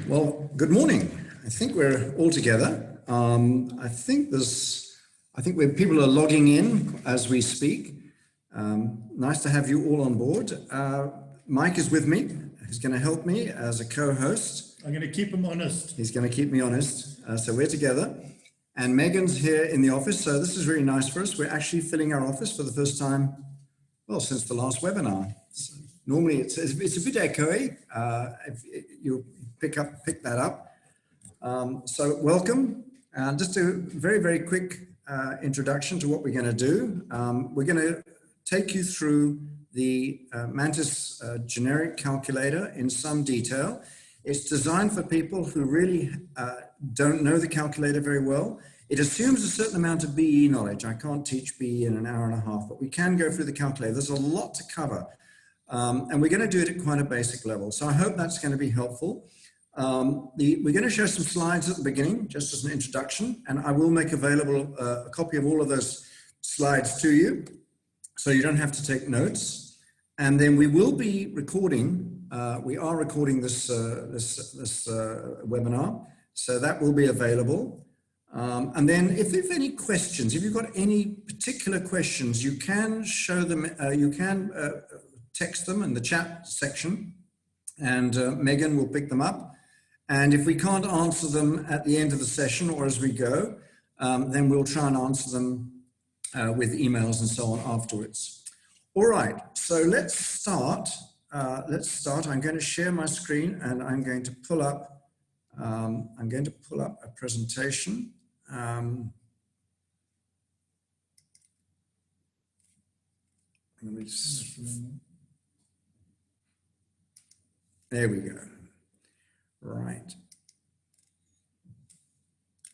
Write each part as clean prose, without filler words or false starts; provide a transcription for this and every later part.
Well, good morning. I think we're all together. I think people are logging in as we speak. Nice to have you all on board. Mike is with me. He's going to help me as a co-host. I'm going to keep him honest. He's going to keep me honest. So we're together. And Megan's here in the office. So this is really nice for us. We're actually filling our office for the first time, well, since the last webinar. So normally it's a bit echoey. If you pick that up. So welcome. Just a very, very quick introduction to what we're going to do. We're going to take you through the Mantis generic calculator in some detail. It's designed for people who really don't know the calculator very well. It assumes a certain amount of BE knowledge. I can't teach BE in an hour and a half, but we can go through the calculator. There's a lot to cover. And we're going to do it at quite a basic level. So I hope that's going to be helpful. We're going to show some slides at the beginning, just as an introduction, and I will make available a copy of all of those slides to you, so you don't have to take notes. And then we will be recording. We are recording this webinar, so that will be available. And then if there's any questions, if you've got any particular questions, you can show them. You can text them in the chat section, and Megan will pick them up. And if we can't answer them at the end of the session or as we go, then we'll try and answer them with emails and so on afterwards. All right, so let's start. I'm going to share my screen and I'm going to pull up a presentation. There we go. Right.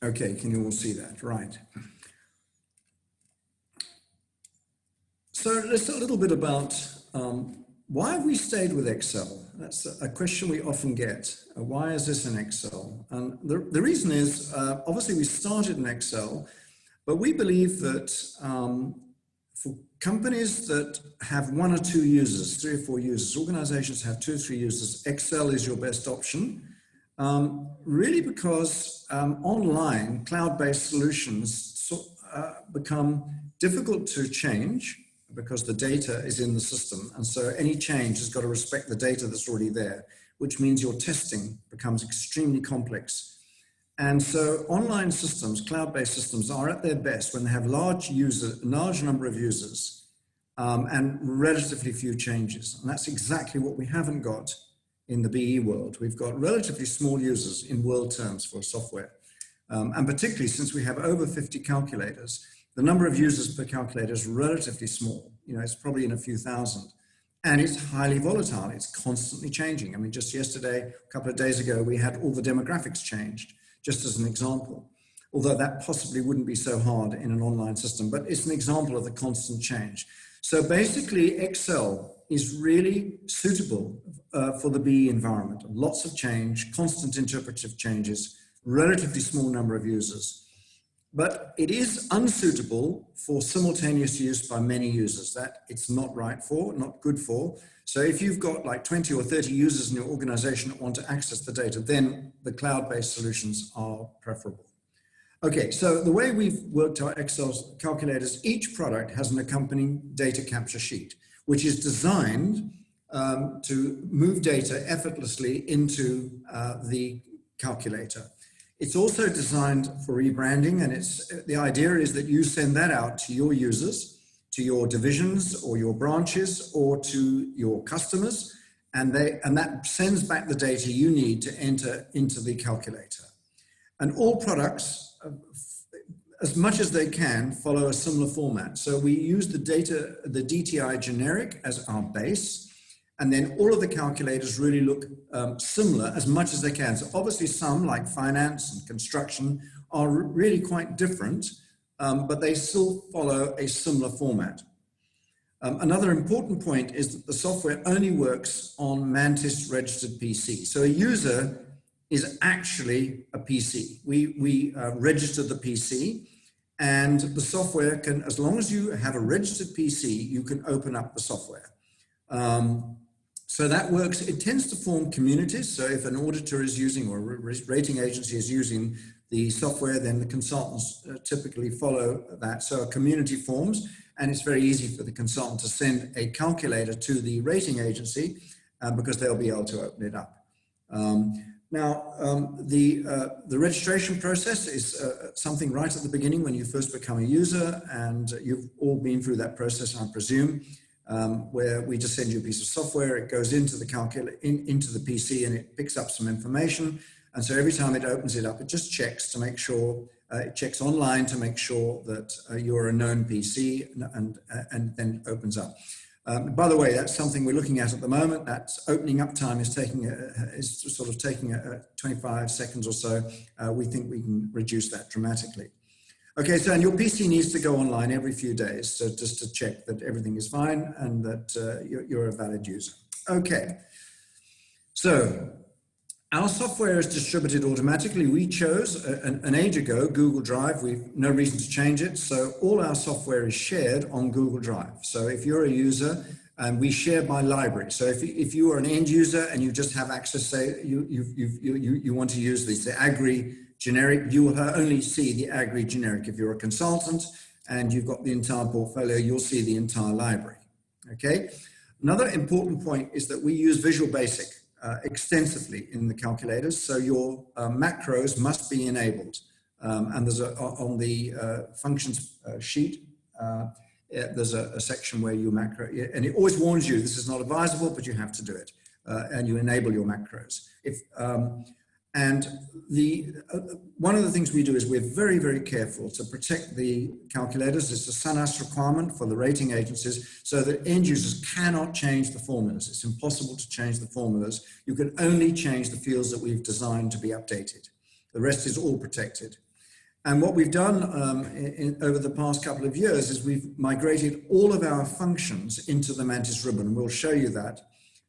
Okay, can you all see that? Right. So let's a little bit about why have we stayed with Excel? That's a question we often get. Why is this in Excel? And the reason is, obviously we started in Excel, but we believe that for companies that have 1 or 2 users, 3 or 4 users, organizations have 2 or 3 users, Excel is your best option. Really because online cloud-based solutions become difficult to change because the data is in the system. And so any change has got to respect the data that's already there, which means your testing becomes extremely complex. And so online systems, cloud-based systems, are at their best when they have large number of users and relatively few changes. And that's exactly what we haven't got in the BE world. We've got relatively small users in world terms for software. And particularly since we have over 50 calculators, the number of users per calculator is relatively small. You know, it's probably in a few thousand. And it's highly volatile. It's constantly changing. I mean, just yesterday, a couple of days ago, we had all the demographics changed, just as an example. Although that possibly wouldn't be so hard in an online system, but it's an example of the constant change. So basically, Excel is really suitable for the BE environment. Lots of change, constant interpretive changes, relatively small number of users. But it is unsuitable for simultaneous use by many users. That it's not right for, not good for. So if you've got like 20 or 30 users in your organization that want to access the data, then the cloud-based solutions are preferable. Okay, so the way we've worked our Excel calculators, each product has an accompanying data capture sheet, which is designed to move data effortlessly into the calculator. It's also designed for rebranding, and the idea is that you send that out to your users, to your divisions or your branches or to your customers, and that sends back the data you need to enter into the calculator. And all products, as much as they can, follow a similar format. So we use the DTI generic as our base, and then all of the calculators really look similar as much as they can. So obviously some, like finance and construction, are really quite different, but they still follow a similar format. Another important point is that the software only works on Mantis registered PC. So a user is actually a PC. We register the PC, and the software can, as long as you have a registered PC, you can open up the software. So that works. It tends to form communities. So if an auditor is using or a rating agency is using the software, then the consultants typically follow that. So a community forms, and it's very easy for the consultant to send a calculator to the rating agency because they'll be able to open it up. The registration process is something right at the beginning when you first become a user, and you've all been through that process, I presume, where we just send you a piece of software, it goes into the calculator, into the PC, and it picks up some information. And so every time it opens it up, it just checks to make sure, it checks online to make sure that you're a known PC, and then it opens up. By the way, that's something we're looking at the moment. That's opening up time is taking sort of taking 25 seconds or so. We think we can reduce that dramatically. Okay, so and your PC needs to go online every few days, so just to check that everything is fine and that you're a valid user. Okay, so our software is distributed automatically. We chose an age ago Google Drive. We've no reason to change it. So all our software is shared on Google Drive. So if you're a user, we share by library. So if you are an end user and you just have access, say you want to use the Agri generic, you will only see the Agri generic. If you're a consultant and you've got the entire portfolio, you'll see the entire library. Okay. Another important point is that we use Visual Basic extensively in the calculators, so your macros must be enabled. And there's on the functions sheet, there's a section where you macro, and it always warns you this is not advisable, but you have to do it, and you enable your macros. One of the things we do is we're very, very careful to protect the calculators. It's a SANAS requirement for the rating agencies so that end users cannot change the formulas. It's impossible to change the formulas. You can only change the fields that we've designed to be updated. The rest is all protected. And what we've done over the past couple of years is we've migrated all of our functions into the Mantis ribbon. We'll show you that.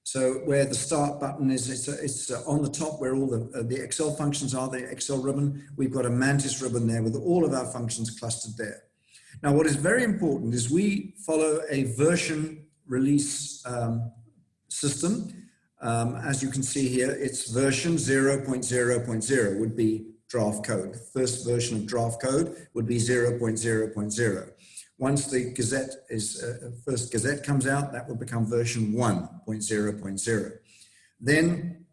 So where the start button is, it's on the top where all the Excel functions are, the Excel ribbon. We've got a Mantis ribbon there with all of our functions clustered there. Now, what is very important is we follow a version release system. As you can see here, it's version 0.0.0 would be draft code. The first version of draft code would be 0.0.0. Once the Gazette first Gazette comes out, that will become version 1.0.0. Then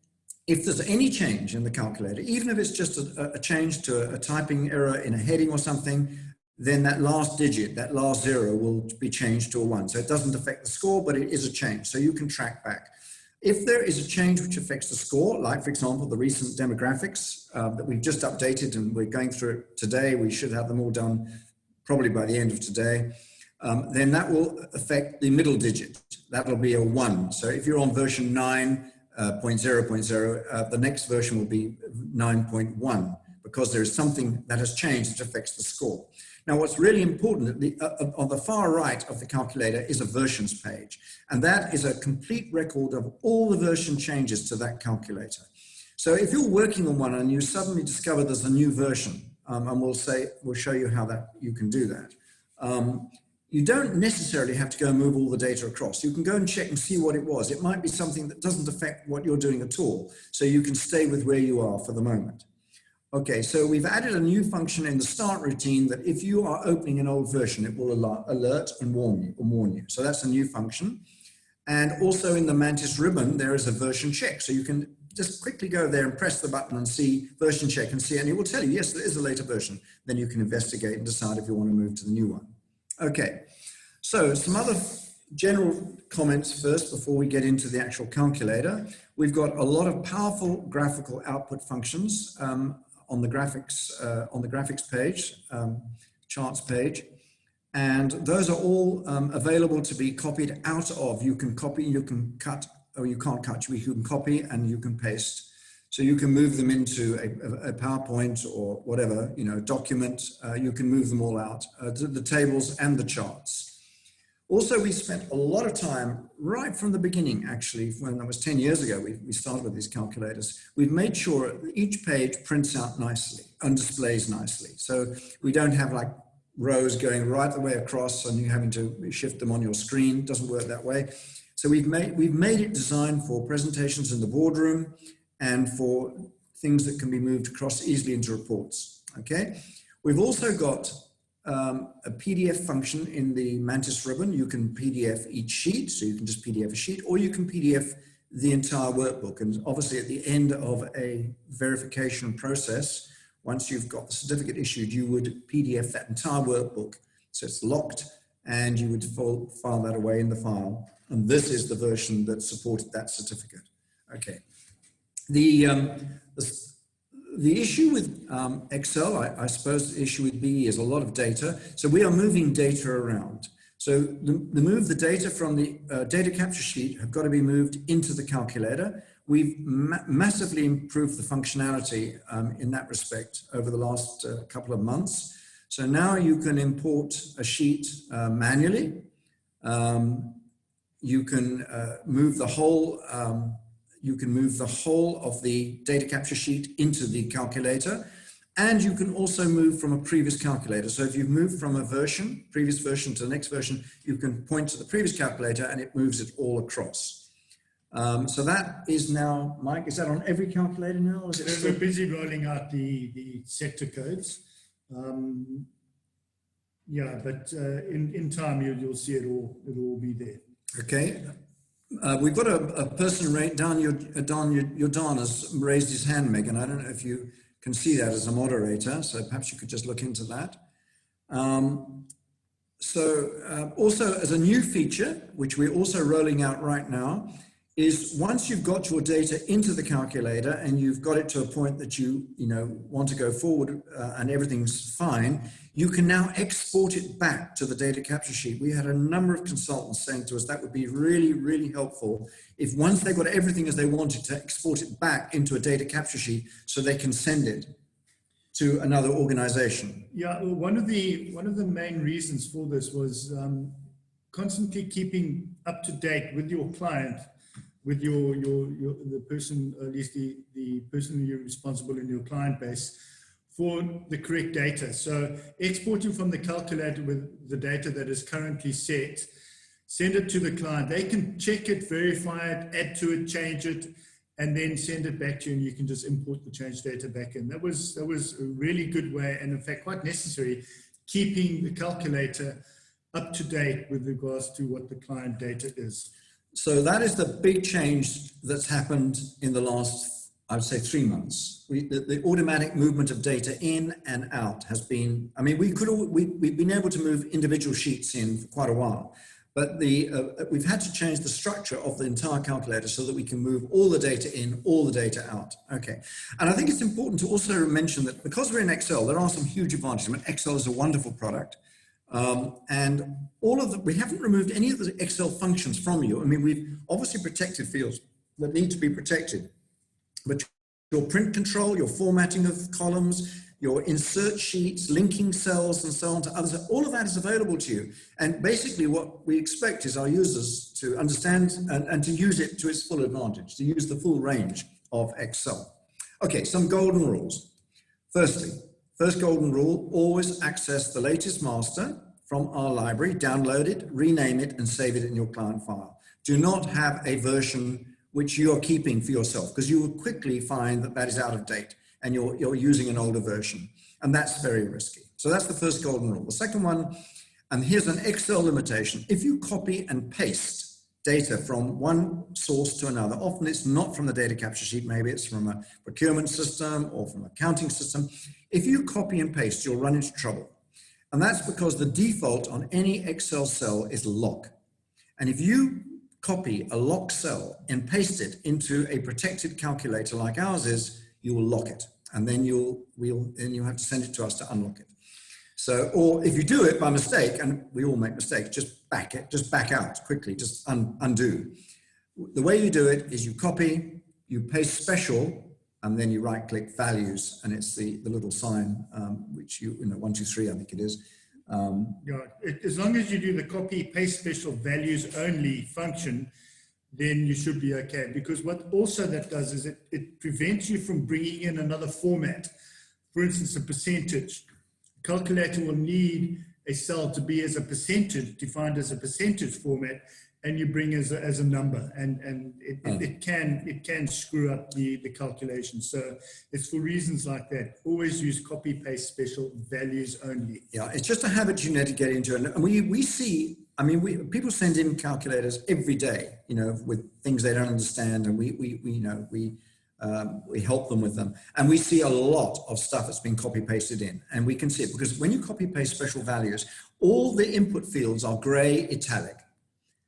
if there's any change in the calculator, even if it's just a change to a typing error in a heading or something, then that last digit, that last zero will be changed to a 1. So it doesn't affect the score, but it is a change. So you can track back. If there is a change which affects the score, like for example, the recent demographics that we've just updated and we're going through it today, we should have them all done probably by the end of today, then that will affect the middle digit. That'll be a 1. So if you're on version 9.0.0, the next version will be 9.1 because there is something that has changed that affects the score. Now, what's really important, on the far right of the calculator is a versions page, and that is a complete record of all the version changes to that calculator. So if you're working on one and you suddenly discover there's a new version, and we'll show you how you can do that. You don't necessarily have to go and move all the data across. You can go and check and see what it was. It might be something that doesn't affect what you're doing at all. So you can stay with where you are for the moment. Okay, so we've added a new function in the start routine that if you are opening an old version, it will alert and warn you. So that's a new function. And also in the Mantis ribbon, there is a version check. So you can just quickly go there and press the button and see version check and see, and it will tell you, yes, there is a later version. Then you can investigate and decide if you want to move to the new one. Okay, so some other general comments first before we get into the actual calculator. We've got a lot of powerful graphical output functions on the graphics page, charts page. And those are all available to be copied out of. You can copy, you can cut, or you can't cut, you can copy and you can paste. So you can move them into a PowerPoint or whatever, document. You can move them all out, the tables and the charts. Also, we spent a lot of time right from the beginning, actually, when that was 10 years ago, we started with these calculators. We've made sure each page prints out nicely and displays nicely. So we don't have like rows going right the way across and you having to shift them on your screen. It doesn't work that way. So we've made it designed for presentations in the boardroom and for things that can be moved across easily into reports. Okay. We've also got a PDF function in the Mantis ribbon. You can PDF each sheet, so you can just PDF a sheet, or you can PDF the entire workbook. And obviously at the end of a verification process, once you've got the certificate issued, you would PDF that entire workbook. So it's locked, and you would file that away in the file. And this is the version that supported that certificate. Okay. The issue with Excel, I suppose the issue with BBBEE is a lot of data. So we are moving data around. So the data from the data capture sheet have got to be moved into the calculator. We've massively improved the functionality in that respect over the last couple of months. So now you can import a sheet manually. You can move the whole of the data capture sheet into the calculator, and you can also move from a previous calculator. So if you've moved from a previous version to the next version, you can point to the previous calculator and it moves it all across. So that is now, Mike, is that on every calculator now? Or is it We're busy rolling out the sector codes. Yeah, but in time you'll see it'll all be there. Okay. We've got a person down your Don has raised his hand, Megan. I don't know if you can see that as a moderator, so perhaps you could just look into that. Also as a new feature, which we're also rolling out right now, is once you've got your data into the calculator and you've got it to a point that you want to go forward and everything's fine, you can now export it back to the data capture sheet. We had a number of consultants saying to us that would be really, really helpful if once they got everything as they wanted to export it back into a data capture sheet so they can send it to another organization. Yeah, well, one of the main reasons for this was constantly keeping up to date with your client, with the person, at least the person you're responsible in your client base, for the correct data. So exporting from the calculator with the data that is currently set, send it to the client. They can check it, verify it, add to it, change it, and then send it back to you, and you can just import the changed data back in. That was a really good way, and in fact quite necessary, keeping the calculator up to date with regards to what the client data is. So that is the big change that's happened in the last, I would say, 3 months. The automatic movement of data in and out has been, I mean, we've been able to move individual sheets in for quite a while, but we've had to change the structure of the entire calculator so that we can move all the data in, all the data out. Okay. And I think it's important to also mention that because we're in Excel, there are some huge advantages. I mean, Excel is a wonderful product. And we haven't removed any of the Excel functions from you. I mean, we've obviously protected fields that need to be protected, but your print control, your formatting of columns, your insert sheets, linking cells and so on to others, all of that is available to you. And basically what we expect is our users to understand and to use it to its full advantage, to use the full range of Excel. Okay, some golden rules. Firstly, first golden rule, always access the latest master from our library, download it, rename it, and save it in your client file. Do not have a version which you are keeping for yourself, because you will quickly find that that is out of date and you're using an older version. And that's very risky. So that's the first golden rule. The second one, and here's an Excel limitation. If you copy and paste data from one source to another, often it's not from the data capture sheet, maybe it's from a procurement system or from an accounting system. If you copy and paste, you'll run into trouble. And that's because the default on any Excel cell is lock. And if you copy a locked cell and paste it into a protected calculator like ours is, you will lock it. And then you'll have to send it to us to unlock it. So, or if you do it by mistake, and we all make mistakes, just back out quickly, just undo. The way you do it is you copy, you paste special, and then you right click values, and it's the little sign, which 1, 2, 3, I think it is. Yeah, as long as you do the copy, paste special values only function, then you should be okay. Because what also that does is it prevents you from bringing in another format. For instance, a percentage. Calculator will need a cell to be as a percentage, defined as a percentage format, and you bring as a number, and it can screw up the calculation. So it's for reasons like that. Always use copy paste special values only. Yeah, it's just a habit you need to get into, and we see. I mean, people send in calculators every day, you know, with things they don't understand, and we help them with them, and we see a lot of stuff that's been copy pasted in, and we can see it because when you copy paste special values, all the input fields are gray italic.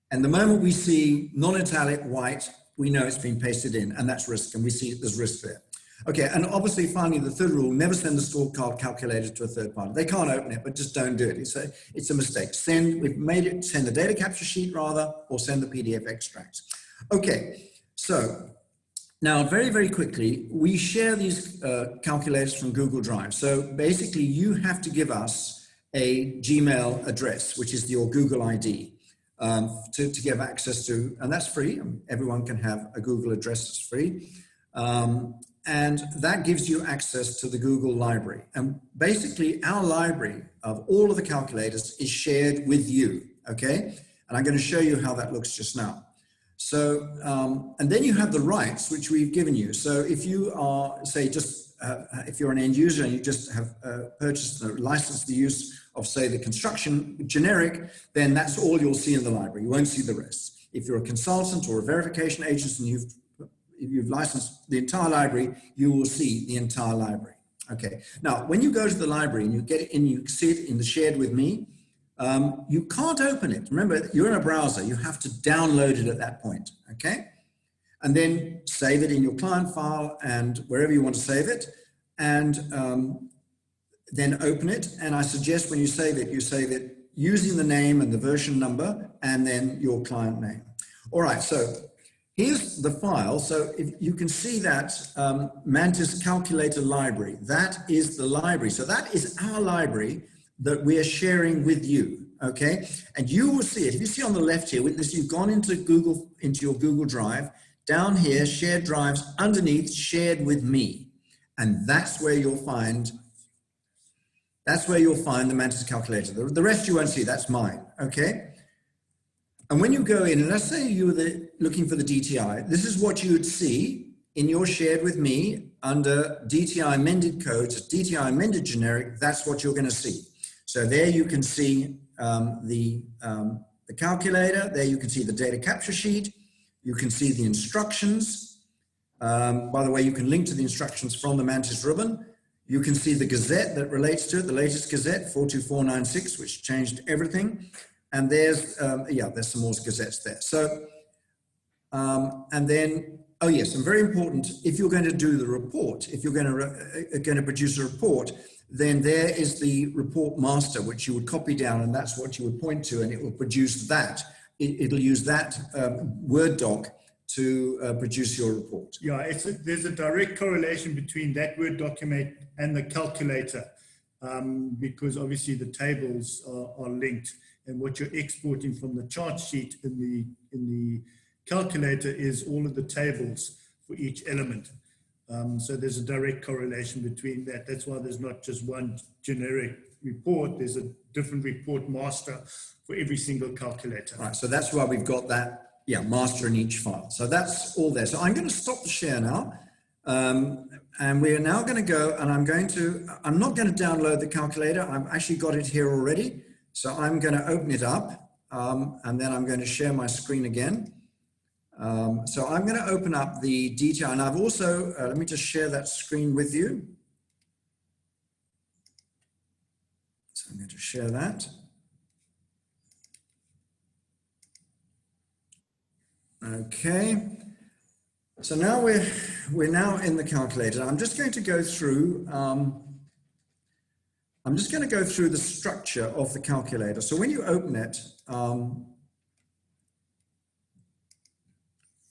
And the moment we see non-italic white, we know it's been pasted in, and that's risk, and we see there's risk there. Okay, and obviously, finally, the third rule, never send the scorecard calculator to a third party. They can't open it, but just don't do it. It's a mistake. Send the data capture sheet rather, or send the PDF extracts. Okay, so now very, very quickly, we share these calculators from Google Drive. So basically, you have to give us a Gmail address, which is your Google ID. To give access to, and that's free. Everyone can have a Google address that's free. And that gives you access to the Google library. And basically our library of all of the calculators is shared with you, okay? And I'm going to show you how that looks just now. So, and then you have the rights, which we've given you. So if you are, say, if you're an end user and you just have purchased or licensed the use of, say, the construction generic, then that's all you'll see in the library. You won't see the rest. If you're a consultant or a verification agent and you've licensed the entire library, you will see the entire library. Okay. Now, when you go to the library and you get it in, you see it in the shared with me, you can't open it. Remember, you're in a browser. You have to download it at that point. Okay. And then save it in your client file and wherever you want to save it, and then open it. And I suggest when you save it using the name and the version number and then your client name. All right, so here's the file. So if you can see that Mantis calculator library, that is the library. So that is our library that we are sharing with you, okay? And you will see it. If you see on the left here, with this, you've gone into your Google Drive. Down here, shared drives, underneath, shared with me. And that's where you'll find the Mantis calculator. The rest you won't see, that's mine, okay? And when you go in, and let's say you were looking for the DTI, this is what you would see in your shared with me under DTI amended codes, DTI amended generic, that's what you're gonna see. So there you can see the calculator, there you can see the data capture sheet, you can see the instructions. By the way, you can link to the instructions from the Mantis ribbon. You can see the Gazette that relates to it, the latest Gazette, 42496, which changed everything. And there's some more Gazettes there. So, and then, oh yes, and very important, if you're going to do the report, if you're going to produce a report, then there is the report master, which you would copy down, and that's what you would point to, and it will produce that. It'll use that Word doc to produce your report. Yeah, there's a direct correlation between that Word document and the calculator, because obviously the tables are linked, and what you're exporting from the chart sheet in the calculator is all of the tables for each element. So there's a direct correlation between that. That's why there's not just one generic report. There's a different report master for every single calculator. Right, so that's why we've got that, master in each file. So that's all there. So I'm going to stop the share now. And we're now going to go, and I'm not going to download the calculator. I've actually got it here already. So I'm going to open it up, and then I'm going to share my screen again. So I'm going to open up the DTI, and I've also, let me just share that screen with you. So I'm going to share that. Okay. So now we're now in the calculator. I'm just going to go through, the structure of the calculator. So when you open it,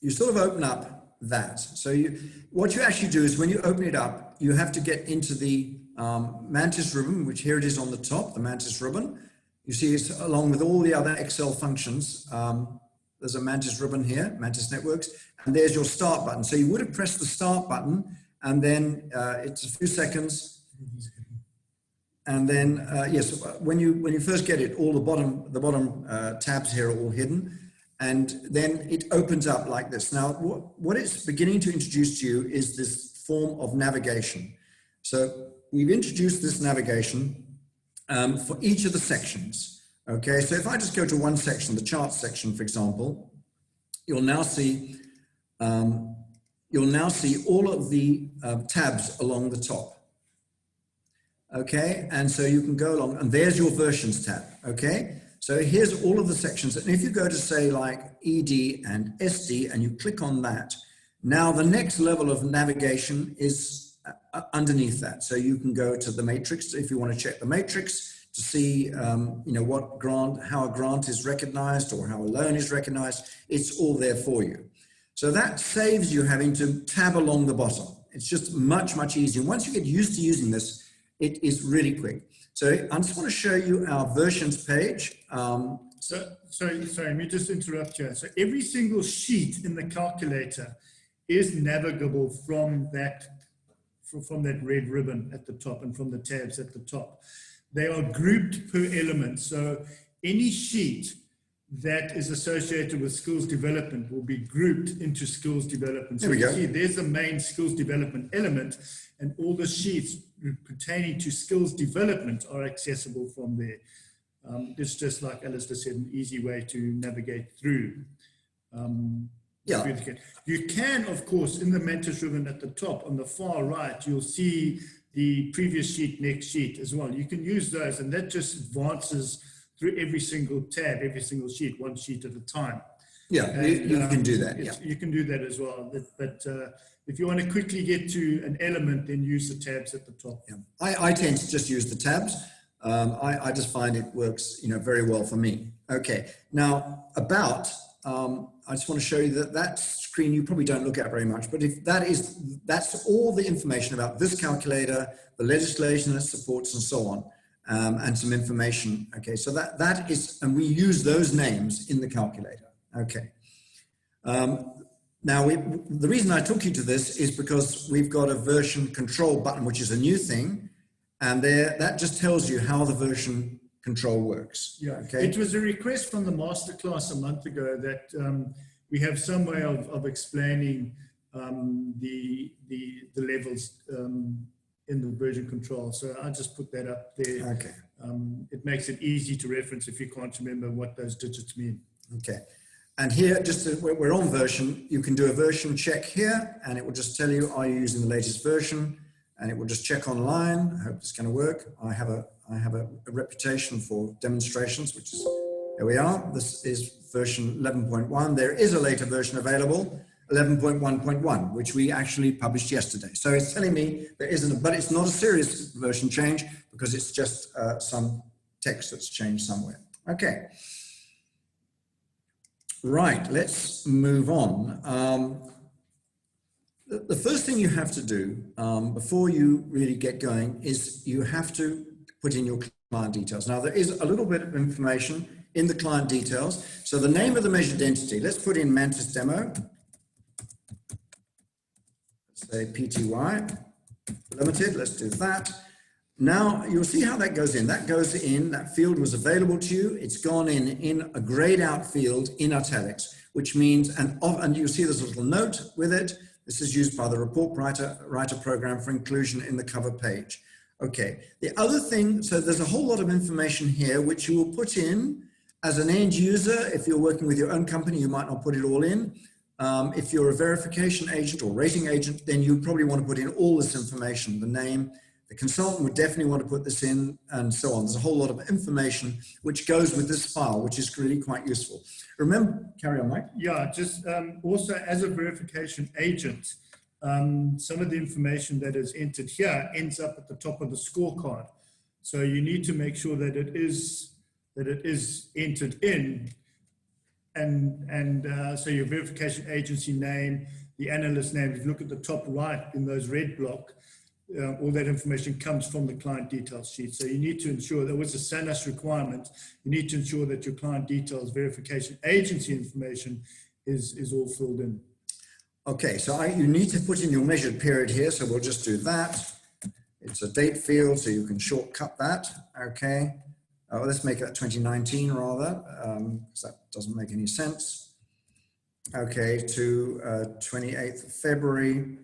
you sort of open up that. So what you actually do is when you open it up, you have to get into the Mantis ribbon, which here it is on the top, the Mantis ribbon. You see it's along with all the other Excel functions. There's a Mantis ribbon here, Mantis Networks, and there's your start button. So you would have pressed the start button, and then it's a few seconds. And then, yes, when you first get it, all the bottom tabs here are all hidden. and then it opens up like this. Now, what it's beginning to introduce to you is this form of navigation. So we've introduced this navigation for each of the sections. Okay, so if I just go to one section, the chart section, for example, you'll now see all of the tabs along the top. Okay, and so you can go along, and there's your versions tab. Okay, so here's all of the sections, and if you go to say like ED and SD and you click on that, now the next level of navigation is underneath that. So you can go to the matrix if you want to check the matrix to see what grant, how a grant is recognized or how a loan is recognized. It's all there for you. So that saves you having to tab along the bottom. It's just much easier. Once you get used to using this, it is really quick. So I just want to show you our versions page. Sorry, let me just interrupt you. So every single sheet in the calculator is navigable from that red ribbon at the top and from the tabs at the top. They are grouped per element. So any sheet that is associated with skills development will be grouped into skills development. So you see there's the main skills development element, and all the sheets pertaining to skills development are accessible from there. It's just like Alistair said, an easy way to navigate through. You can, of course, in the Mantis ribbon at the top on the far right, you'll see the previous sheet, next sheet as well. You can use those, and that just advances through every single tab, every single sheet, one sheet at a time. Yeah, and, you can do that. Yeah. You can do that as well. But if you want to quickly get to an element, then use the tabs at the top. Yeah. I tend to just use the tabs. I just find it works, very well for me. Okay. Now I just want to show you that screen you probably don't look at very much, but if that's all the information about this calculator, the legislation that supports and so on. And some information. Okay, so that is, and we use those names in the calculator. Okay. Now, the reason I took you to this is because we've got a version control button, which is a new thing, and that just tells you how the version control works. Yeah. Okay. It was a request from the masterclass a month ago that we have some way of explaining the levels. In the version control. So I just put that up there. Okay. It makes it easy to reference if you can't remember what those digits mean. Okay. And here, we're on version, you can do a version check here, and it will just tell you, are you using the latest version? And it will just check online. I hope it's going to work. I have a reputation for demonstrations, which is, here we are. This is version 11.1. There is a later version available, 11.1.1, which we actually published yesterday. So it's telling me there isn't, but it's not a serious version change because it's just some text that's changed somewhere. Okay. Right, let's move on. The first thing you have to do before you really get going is you have to put in your client details. Now there is a little bit of information in the client details. So the name of the measured entity, let's put in Mantis Demo. Say PTY Limited, let's do that. Now you'll see how that goes in. That goes in, that field was available to you. It's gone in a grayed out field in italics, which means, and you'll see there's a little note with it. This is used by the report writer program for inclusion in the cover page. Okay, the other thing, so there's a whole lot of information here, which you will put in as an end user. If you're working with your own company, you might not put it all in. If you're a verification agent or rating agent, then you probably want to put in all this information, the name. The consultant would definitely want to put this in and so on. There's a whole lot of information which goes with this file, which is really quite useful. Remember, carry on, Mike. Yeah, just also as a verification agent, some of the information that is entered here ends up at the top of the scorecard. So you need to make sure that it is entered in. And so your verification agency name, the analyst name, if you look at the top right in those red block, all that information comes from the client details sheet. So you need to ensure that was a SANAS requirement. You need to ensure that your client details verification agency information is all filled in. Okay, so you need to put in your measured period here. So we'll just do that. It's a date field, so you can shortcut that. Okay. Let's make that 2019 rather, because that doesn't make any sense. okay, to 28th of February,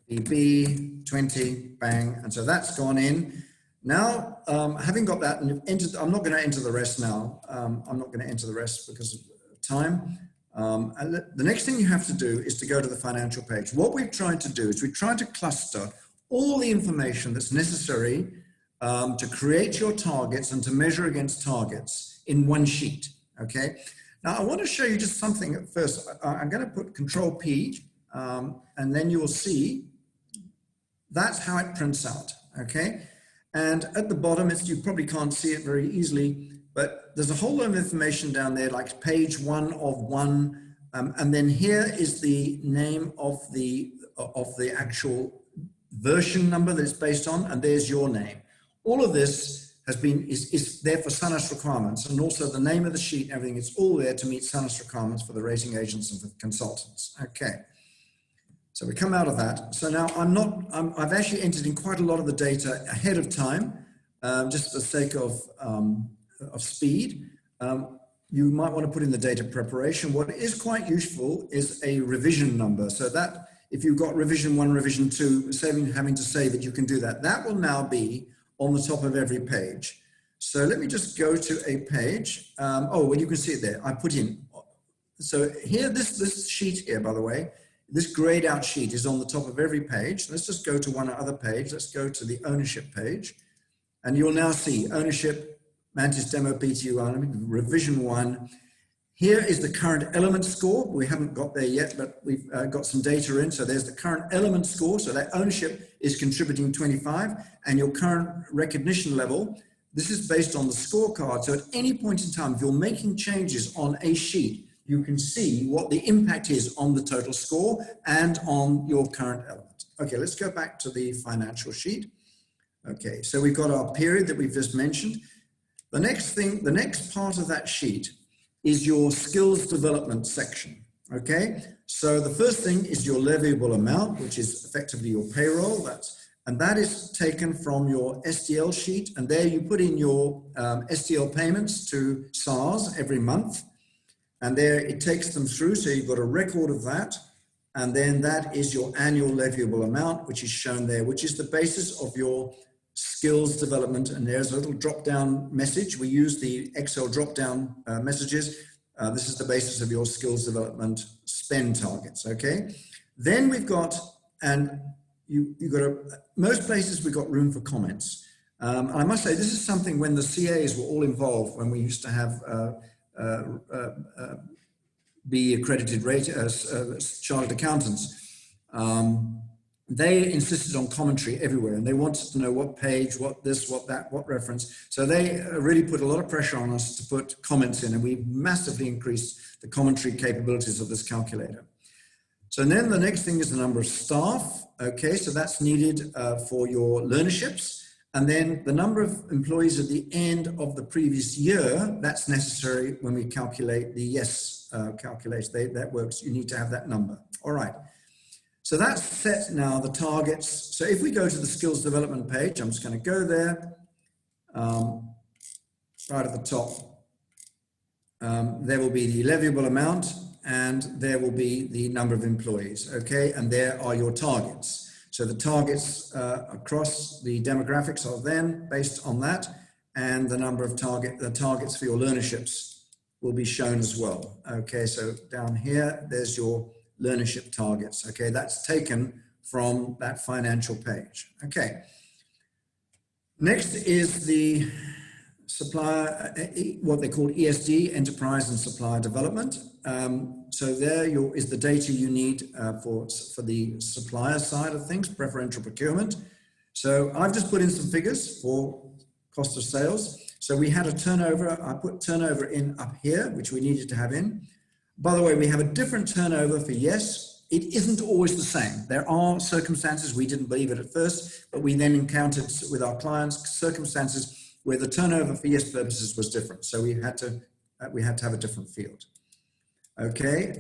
BB 20, bang, and so that's gone in. Now, having got that and entered, I'm not going to enter the rest now. I'm not going to enter the rest because of time. And the next thing you have to do is to go to the financial page. What we've tried to do is we've tried to cluster all the information that's necessary to create your targets and to measure against targets in one sheet, okay? Now, I want to show you just something at first. I'm going to put Control P, and then you will see that's how it prints out, okay? And at the bottom, you probably can't see it very easily, but there's a whole lot of information down there, like page 1 of 1, and then here is the name of the actual version number that it's based on, and there's your name. All of this is there for SANAS requirements, and also the name of the sheet and everything. It's all there to meet SANAS requirements for the rating agents and for consultants. Okay. So we come out of that. So now I've actually entered in quite a lot of the data ahead of time, just for the sake of speed. You might want to put in the data preparation. What is quite useful is a revision number. So that if you've got revision 1, revision 2, having to save it, you can do that. That will now be on the top of every page. So let me just go to a page. Oh, well, you can see it there. I put in. So here, this sheet here, by the way, this grayed out sheet is on the top of every page. Let's just go to one other page. Let's go to the ownership page. And you'll now see ownership, Mantis Demo PTU1, revision 1. Here is the current element score. We haven't got there yet, but we've got some data in. So there's the current element score. So that ownership is contributing 25, and your current recognition level. This is based on the scorecard. So at any point in time, if you're making changes on a sheet, you can see what the impact is on the total score and on your current element. Okay, let's go back to the financial sheet. Okay, so we've got our period that we've just mentioned. The next part of that sheet is your skills development section. Okay, so the first thing is your leviable amount, which is effectively your payroll. And that is taken from your SDL sheet. And there you put in your SDL payments to SARS every month. And there it takes them through, so you've got a record of that. And then that is your annual leviable amount, which is shown there, which is the basis of your skills development. And there's a little drop-down message. We use the Excel drop-down messages. This is the basis of your skills development spend targets, okay? Then we've got, and you've got most places we've got room for comments. And I must say, this is something when the CAs were all involved, when we used to have be accredited chartered accountants, they insisted on commentary everywhere, and they wanted to know what page, what this, what that, what reference. So they really put a lot of pressure on us to put comments in, and we massively increased the commentary capabilities of this calculator. So then the next thing is the number of staff. Okay, so that's needed for your learnerships. And then the number of employees at the end of the previous year, that's necessary when we calculate the yes calculation. That works. You need to have that number. All right. So that's set now, the targets. So if we go to the skills development page, I'm just going to go there, right at the top. There will be the leviable amount, and there will be the number of employees. Okay, and there are your targets. So the targets across the demographics are then based on that, and the number of targets for your learnerships will be shown as well. Okay, so down here, there's your learnership targets. Okay, that's taken from that financial page. Okay. Next is the supplier, what they call ESD, enterprise and supplier development. So there is the data you need for the supplier side of things, preferential procurement. So I've just put in some figures for cost of sales. So we had a turnover, I put turnover in up here, which we needed to have in. By the way, we have a different turnover for yes. It isn't always the same. There are circumstances, we didn't believe it at first, but we then encountered with our clients circumstances where the turnover for yes purposes was different. So we had to have a different field. Okay,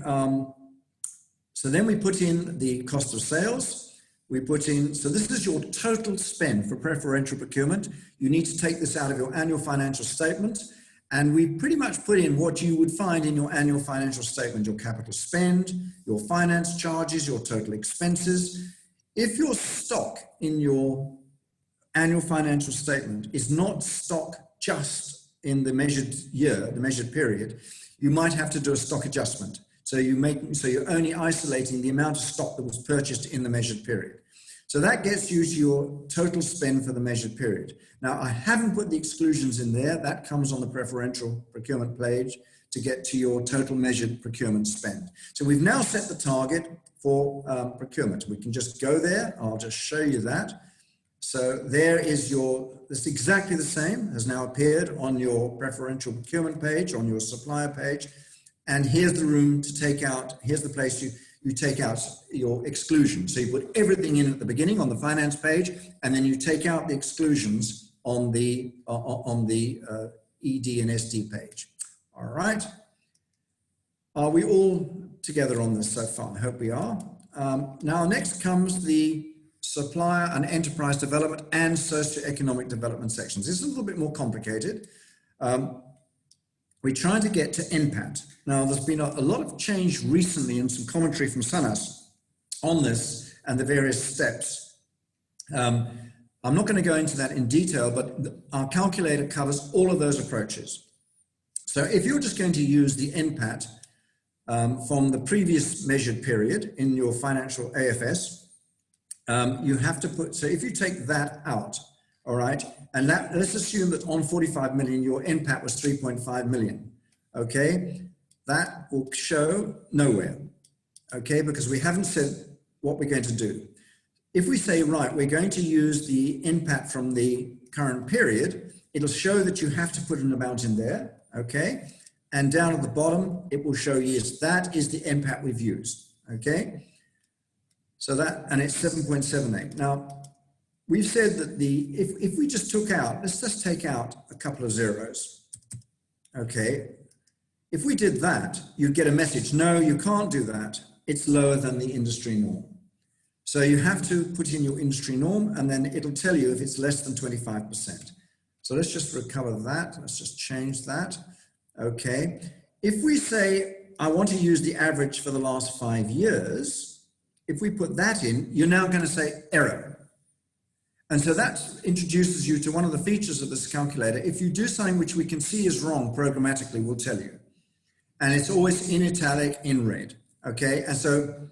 so then we put in the cost of sales. We put in, so this is your total spend for preferential procurement. You need to take this out of your annual financial statement. And we pretty much put in what you would find in your annual financial statement, your capital spend, your finance charges, your total expenses. If your stock in your annual financial statement is not stock just in the measured year, the measured period, you might have to do a stock adjustment. So you're only isolating the amount of stock that was purchased in the measured period. So that gets you to your total spend for the measured period. Now, I haven't put the exclusions in there. That comes on the preferential procurement page to get to your total measured procurement spend. So we've now set the target for procurement. We can just go there. I'll just show you that. So there is it's exactly the same, has now appeared on your preferential procurement page, on your supplier page. And here's the room to take out, here's the place you take out your exclusion. So you put everything in at the beginning on the finance page, and then you take out the exclusions on the ED and SD page. All right. Are we all together on this so far? I hope we are. Now next comes the supplier and enterprise development and socioeconomic development sections. This is a little bit more complicated. We're trying to get to NPAT. Now, there's been a lot of change recently and some commentary from Sanas on this and the various steps. I'm not going to go into that in detail, but our calculator covers all of those approaches. So if you're just going to use the NPAT from the previous measured period in your financial AFS, you have to put, so if you take that out, all right, and let's assume that on 45 million, your NPAT was 3.5 million, okay? That will show nowhere, okay? Because we haven't said what we're going to do. If we say, right, we're going to use the NPAT from the current period, it'll show that you have to put an amount in there, okay? And down at the bottom, it will show, yes, that is the NPAT we've used, okay? So that, and it's 7.78. Now, we've said that if we just took out, let's just take out a couple of zeros, okay? If we did that, you'd get a message, no, you can't do that. It's lower than the industry norm. So you have to put in your industry norm, and then it'll tell you if it's less than 25%. So let's just recover that. Let's just change that, okay? If we say, I want to use the average for the last 5 years, if we put that in, you're now going to say error. And so that introduces you to one of the features of this calculator. If you do something which we can see is wrong programmatically, we'll tell you. And it's always in italic, in red, okay? And so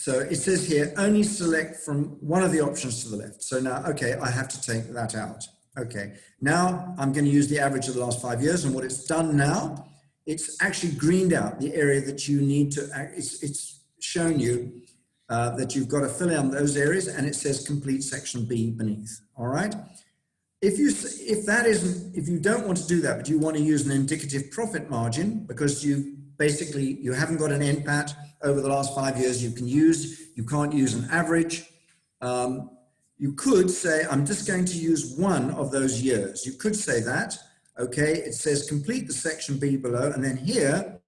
it says here, only select from one of the options to the left. So now, okay, I have to take that out. Okay, now I'm going to use the average of the last 5 years, and what it's done now, it's actually greened out the area that you need to, it's shown you that you've got to fill in those areas, and it says complete section B beneath, all right? If you don't want to do that, but you want to use an indicative profit margin because you haven't got an NPAT over the last 5 years you can't use an average. You could say, I'm just going to use one of those years. You could say that, okay? It says complete the section B below, and then here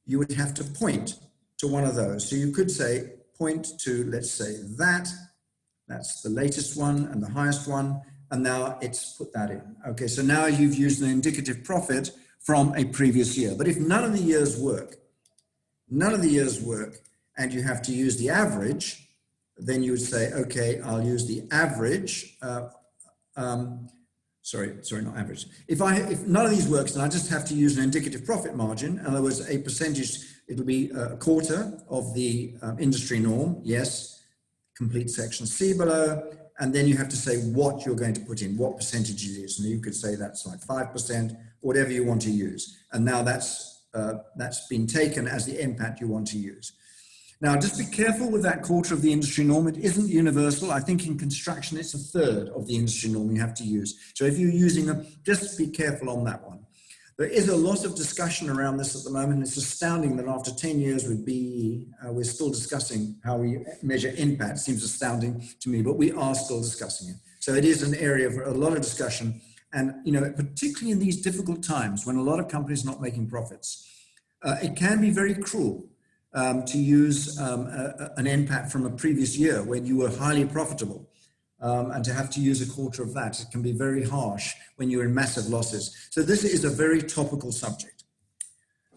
you would have to point to one of those. So you could say, point to, let's say that's the latest one and the highest one, and now it's put that in. Okay, so now you've used an indicative profit from a previous year. But if none of the years work, and you have to use the average, then you would say, okay, I'll use the average. Sorry, not average. If none of these works, then I just have to use an indicative profit margin. In other words, a percentage, it'll be a quarter of the industry norm. Yes, complete section C below. And then you have to say what you're going to put in, what percentage it is. And you could say that's like 5%, whatever you want to use. And now that's been taken as the NPAT you want to use. Now, just be careful with that quarter of the industry norm. It isn't universal. I think in construction, it's a third of the industry norm you have to use. So if you're using them, just be careful on that one. There is a lot of discussion around this at the moment. It's astounding that after 10 years with BBBEE, we're still discussing how we measure NPAT. It seems astounding to me, but we are still discussing it. So it is an area of a lot of discussion. And, you know, particularly in these difficult times when a lot of companies are not making profits, it can be very cruel to use an NPAT from a previous year when you were highly profitable. and to have to use a quarter of that, it can be very harsh when you're in massive losses. So this is a very topical subject.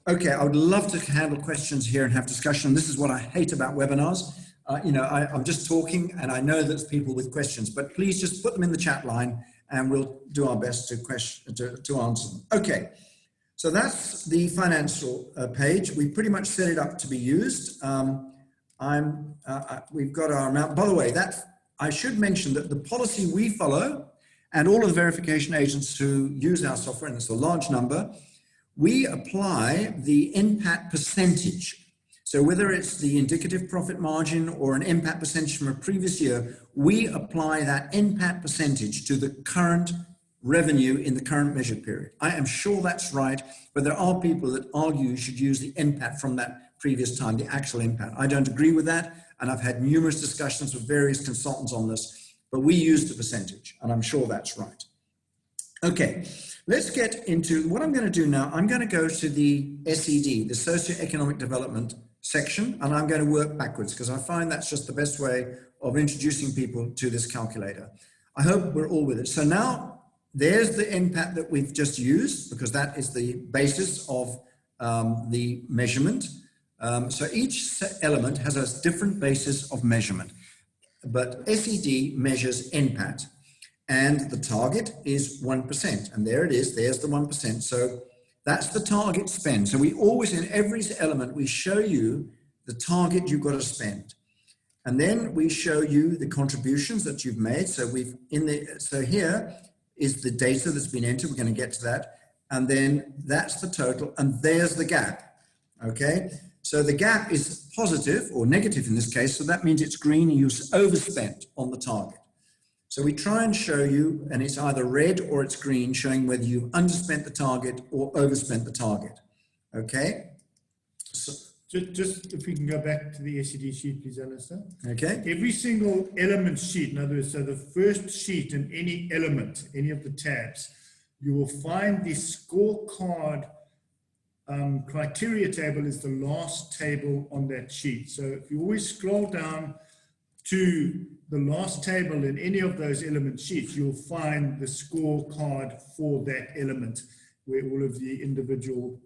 Okay, I would love to handle questions here and have discussion. This is what I hate about webinars. I'm just talking, and I know there's people with questions, but please just put them in the chat line and we'll do our best to answer them. Okay, so that's the financial page. We pretty much set it up to be used. We've got our amount. By the way, I should mention that the policy we follow and all of the verification agents who use our software, and it's a large number, we apply the NPAT percentage. So whether it's the indicative profit margin or an NPAT percentage from a previous year, we apply that NPAT percentage to the current revenue in the current measured period. I am sure that's right, but there are people that argue you should use the NPAT from that previous time, the actual NPAT. I don't agree with that, and I've had numerous discussions with various consultants on this, but we use the percentage, and I'm sure that's right. Okay, let's get into what I'm going to do now. I'm going to go to the SED, the Socioeconomic Development section, and I'm going to work backwards because I find that's just the best way of introducing people to this calculator. I hope we're all with it. So now there's the NPAT that we've just used because that is the basis of the measurement. So each element has a different basis of measurement, but SED measures NPAT. And the target is 1%. And there it is, there's the 1%. So that's the target spend. So we always, in every element, we show you the target you've got to spend. And then we show you the contributions that you've made. So so here is the data that's been entered. We're going to get to that. And then that's the total. And there's the gap. Okay. So the gap is positive or negative in this case. So that means it's green and you've overspent on the target. So we try and show you, and it's either red or it's green, showing whether you've underspent the target or overspent the target. Okay? So, just if we can go back to the SED sheet, please, Alistair. Okay. Every single element sheet, in other words, so the first sheet in any element, any of the tabs, you will find the scorecard criteria table is the last table on that sheet. So if you always scroll down to the last table in any of those element sheets, you'll find the scorecard for that element where all of the individual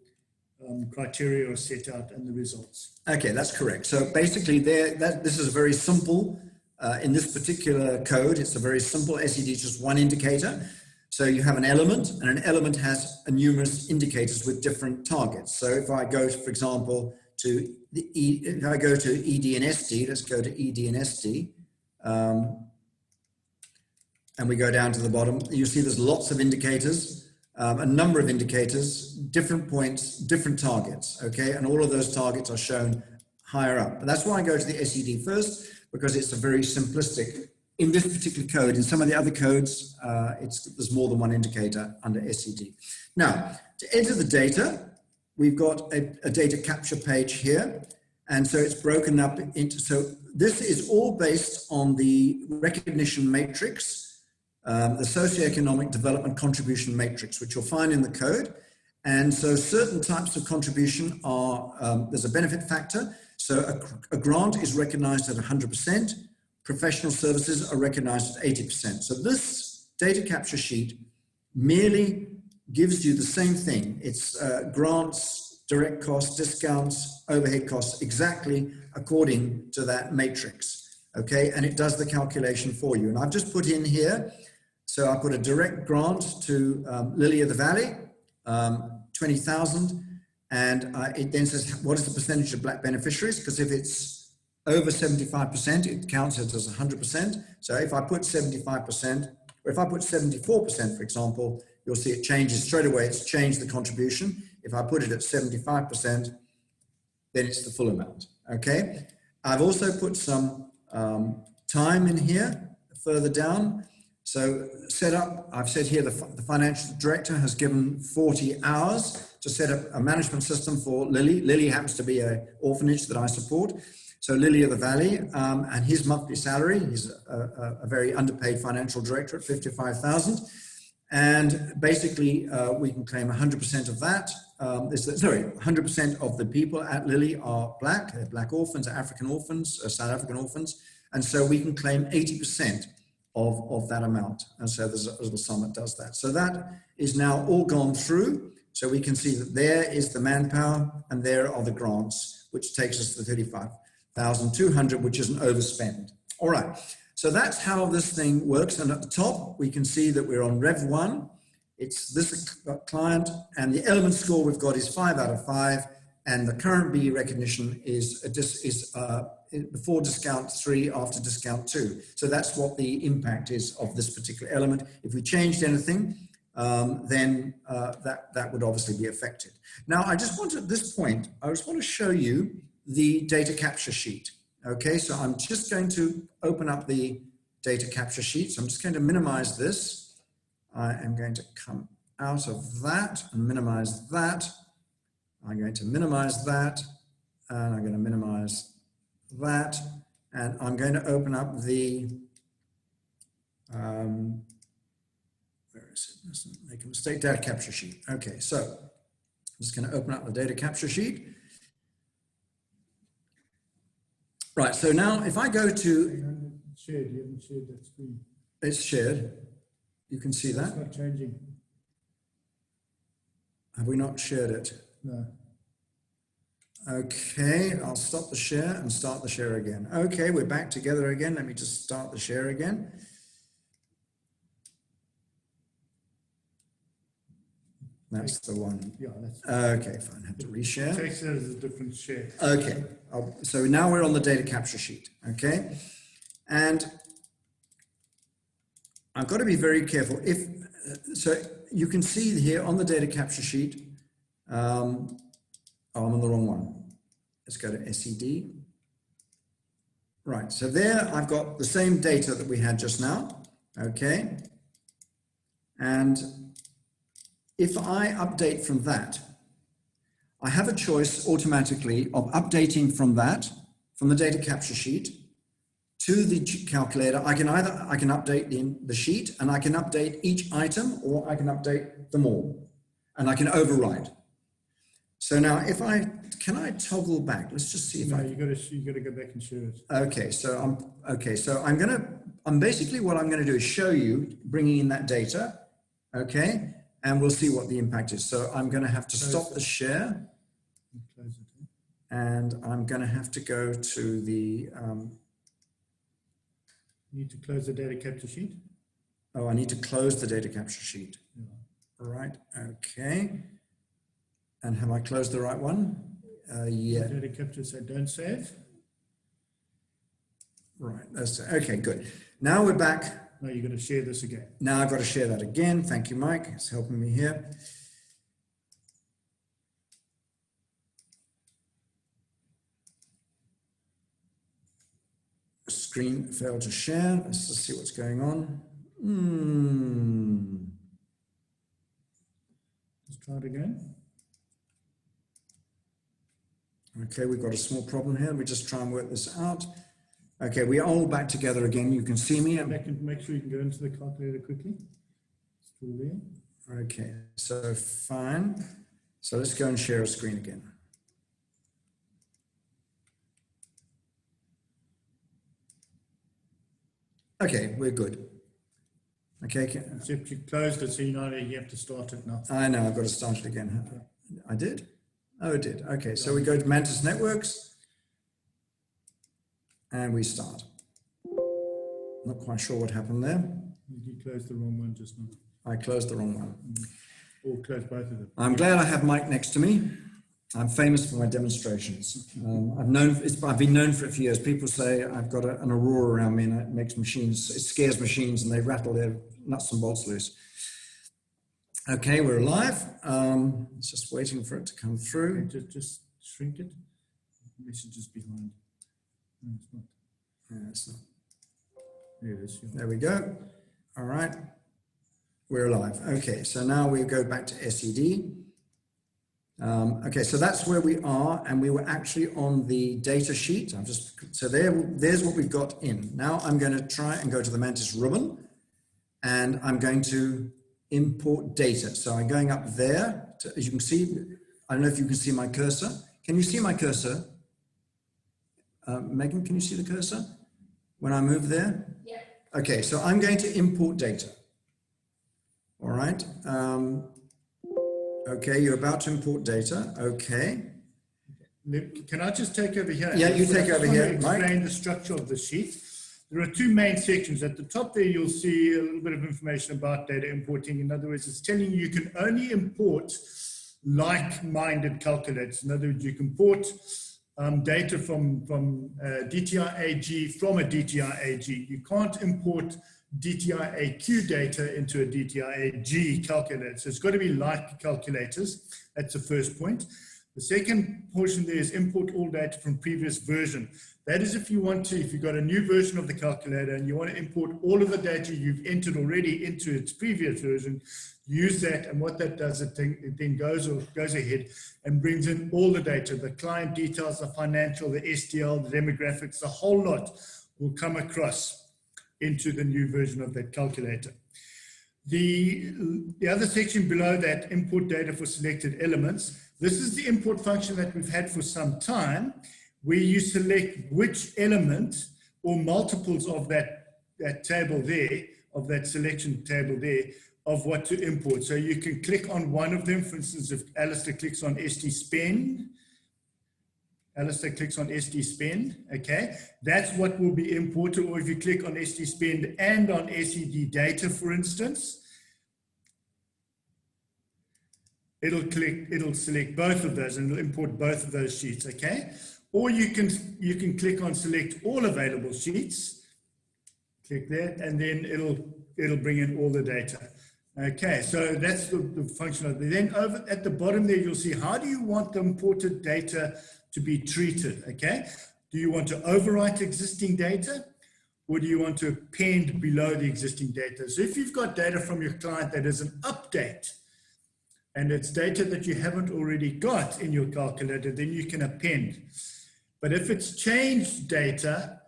criteria are set out and the results. Okay, that's correct. So basically this is a very simple, in this particular code, it's a very simple SED, just one indicator. So you have an element, and an element has numerous indicators with different targets. So if I go, for example, to if I go to ED and SD, let's go to ED and SD, and we go down to the bottom, you see there's lots of indicators, a number of indicators, different points, different targets, okay? And all of those targets are shown higher up. And that's why I go to the SED first, because it's a very simplistic, in this particular code. In some of the other codes, there's more than one indicator under SED. Now, to enter the data, we've got a data capture page here. And so it's broken up into, so this is all based on the recognition matrix, the socioeconomic development contribution matrix, which you'll find in the code. And so certain types of contribution are, there's a benefit factor. So a grant is recognized at 100%. Professional services are recognized at 80%. So this data capture sheet merely gives you the same thing. It's grants, direct costs, discounts, overhead costs, exactly according to that matrix, okay? And it does the calculation for you. And I've just put in here, so I put a direct grant to Lily of the Valley, 20,000, and it then says, what is the percentage of Black beneficiaries? Because if it's over 75%, it counts it as 100%. So if I put 75%, or if I put 74%, for example, you'll see it changes straight away. It's changed the contribution. If I put it at 75%, then it's the full amount, okay? I've also put some time in here, further down. So set up, I've said here the financial director has given 40 hours to set up a management system for Lily. Lily happens to be an orphanage that I support. So Lily of the Valley, and his monthly salary, he's a very underpaid financial director at 55,000. And basically we can claim 100% of that. 100% of the people at Lily are Black. They're Black orphans, African orphans, South African orphans. And so we can claim 80% of that amount. And so there's a little sum that does that. So that is now all gone through. So we can see that there is the manpower and there are the grants, which takes us to 35,200, which is an overspend. All right. So that's how this thing works. And at the top, we can see that we're on Rev 1. It's this client, and the element score we've got is 5 out of 5. And the current BE recognition is before discount 3, after discount 2. So that's what the impact is of this particular element. If we changed anything, then that would obviously be affected. Now, I just want to, at this point, I just want to show you the data capture sheet. Okay, so I'm just going to open up the data capture sheet. So I'm just going to minimize this. I am going to come out of that and minimize that. I'm going to minimize that, and I'm going to minimize that, and I'm going to open up the, where is it? Let's make a mistake, data capture sheet. Okay, so I'm just going to open up the data capture sheet. Right, so now if I go to... Shared, you haven't shared that screen. It's shared. You can see that. It's not changing. Have we not shared it? No. Okay, I'll stop the share and start the share again. Okay, we're back together again. Let me just start the share again. That's the one. Yeah, that's okay, fine. I have to reshare. it takes it as a different share. Okay, so now we're on the data capture sheet. Okay, and I've got to be very careful. So you can see here on the data capture sheet. Oh, I'm on the wrong one. Let's go to SED. Right, so there I've got the same data that we had just now. Okay, and if I update from that, I have a choice automatically of updating from that, from the data capture sheet to the calculator. I can update the sheet, and I can update each item, or I can update them all, and I can override. So now can I toggle back? Let's just see if you got to go back and share it. Okay, so I'm basically what I'm going to do is show you bringing in that data. Okay. And we'll see what the impact is. So I'm going to have to stop the share, and I'm going to have to go to the... You need to close the data capture sheet. Oh, I need to close the data capture sheet. Yeah. All right, okay. And have I closed the right one? Yeah. Data capture, so don't save. Right, that's okay, good. Now we're back. No, you've got to share this again. Now I've got to share that again. Thank you, Mike. It's helping me here. Screen failed to share. Let's just see what's going on. Let's try it again. Okay, we've got a small problem here. We just try and work this out. Okay, we're all back together again. You can see me. Make sure you can go into the calculator quickly. Still there. Okay, so fine. So let's go and share a screen again. Okay, we're good. Okay. Except you closed it, so you have to start it now. I know, I've got to start it again. I did? Oh, it did. Okay, so we go to Mantis Networks. And we start. Not quite sure what happened there. You closed the wrong one just now. I closed the wrong one. Or closed both of them. I'm glad I have Mike next to me. I'm famous for my demonstrations. I've been known for a few years. People say I've got an aurora around me, and it scares machines, and they rattle their nuts and bolts loose. Okay, we're live. It's just waiting for it to come through. Okay, just shrink it. The message is behind. No, it's not. Yeah, it's not. There it is. There we go. All right. We're live. Okay, so now we go back to SED. Okay, so that's where we are, and we were actually on the data sheet. There's what we've got in. Now I'm going to try and go to the Mantis ribbon, and I'm going to import data. So I'm going up there. As you can see, I don't know if you can see my cursor. Can you see my cursor? Megan, can you see the cursor when I move there? Yeah. Okay, so I'm going to import data. All right. Okay, you're about to import data. Okay. Can I just take over here? Yeah, you take over here, Mike. Explain the structure of the sheet. There are two main sections. At the top there, you'll see a little bit of information about data importing. In other words, it's telling you can only import like-minded calculators. In other words, you can import data from DTI-AG from a DTI-AG. You can't import DTI-AQ data into a DTI-AG calculator. So it's got to be like calculators. That's the first point. The second portion there is import all data from previous version. That is if you want to, if you've got a new version of the calculator and you want to import all of the data you've entered already into its previous version, use that, and what that does, it then goes ahead and brings in all the data, the client details, the financial, the STL, the demographics, the whole lot will come across into the new version of that calculator. The other section below that, import data for selected elements. This is the import function that we've had for some time, where you select which element or multiples of that table there, of that selection table there, of what to import. So you can click on one of them. For instance, if Alistair clicks on SD spend, okay, that's what will be imported. Or if you click on SD spend and on SED data, for instance, it'll select both of those and it'll import both of those sheets, okay? Or you can click on select all available sheets, click that, and then it'll bring in all the data. Okay, so that's the function of it. Then over at the bottom there, you'll see how do you want the imported data to be treated, okay? Do you want to overwrite existing data, or do you want to append below the existing data? So if you've got data from your client that is an update, and it's data that you haven't already got in your calculator, then you can append. But if it's changed data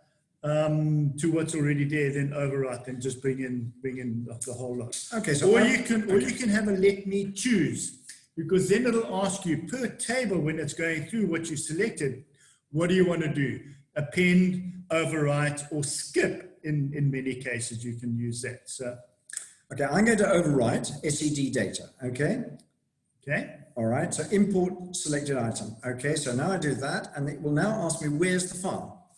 to what's already there, then overwrite, then just bring in the whole lot. Okay, so you can have a let me choose, because then it'll ask you per table when it's going through what you selected, what do you want to do? Append, overwrite, or skip. In many cases, you can use that. So, okay, I'm going to overwrite SED data. Okay. Okay. All right, so import selected item. Okay, so now I do that, and it will now ask me, where's the file?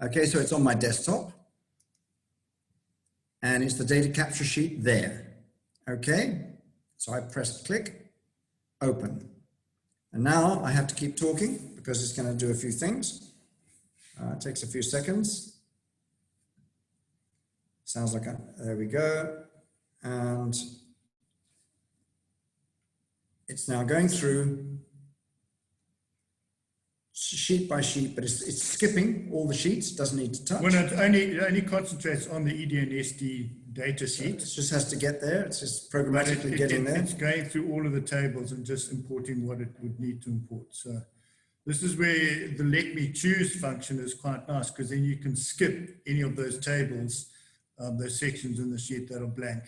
Okay, so it's on my desktop, and it's the data capture sheet there. Okay, so I press click, open. And now I have to keep talking because it's going to do a few things. It takes a few seconds. Sounds like there we go. And it's now going through sheet by sheet, but it's skipping all the sheets, doesn't need to touch. Well, it only concentrates on the ED and SD data sheet. It just has to get there. It's just programmatically getting there. It's going through all of the tables and just importing what it would need to import. So this is where the let me choose function is quite nice, because then you can skip any of those tables, those sections in the sheet that are blank.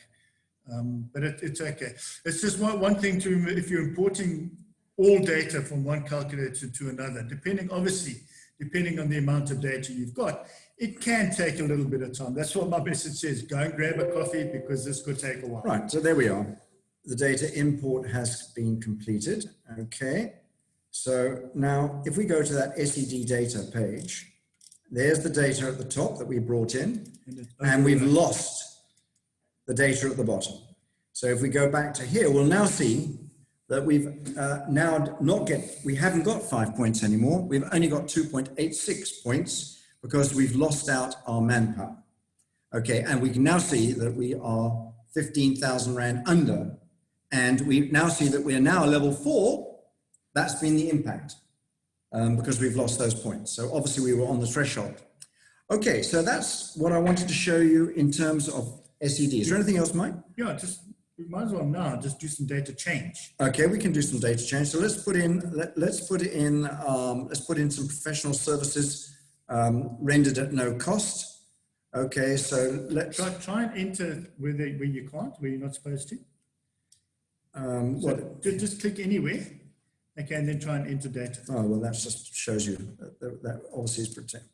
But it's okay. It's just one thing to remember: if you're importing all data from one calculator to another, depending on the amount of data you've got, it can take a little bit of time. That's what my message says: go and grab a coffee, because this could take a while. Right, so there we are. The data import has been completed. Okay, so now if we go to that SED data page, there's the data at the top that we brought in, and we've lost the data at the bottom. So if we go back to here, we'll now see that we've we haven't got 5 points anymore. We've only got 2.86 points because we've lost out our manpower. Okay, and we can now see that we are 15,000 Rand under, and we now see that we are now level 4. That's been the impact because we've lost those points. So obviously we were on the threshold. Okay, so that's what I wanted to show you in terms of SED. Is there anything else, Mike? Yeah, we might as well now just do some data change. Okay, we can do some data change. So let's put in some professional services rendered at no cost. Okay, so let's try and enter where you can't, where you're not supposed to. Just click anywhere. Okay, and then try and enter data. Oh well, that just shows you that obviously is protected.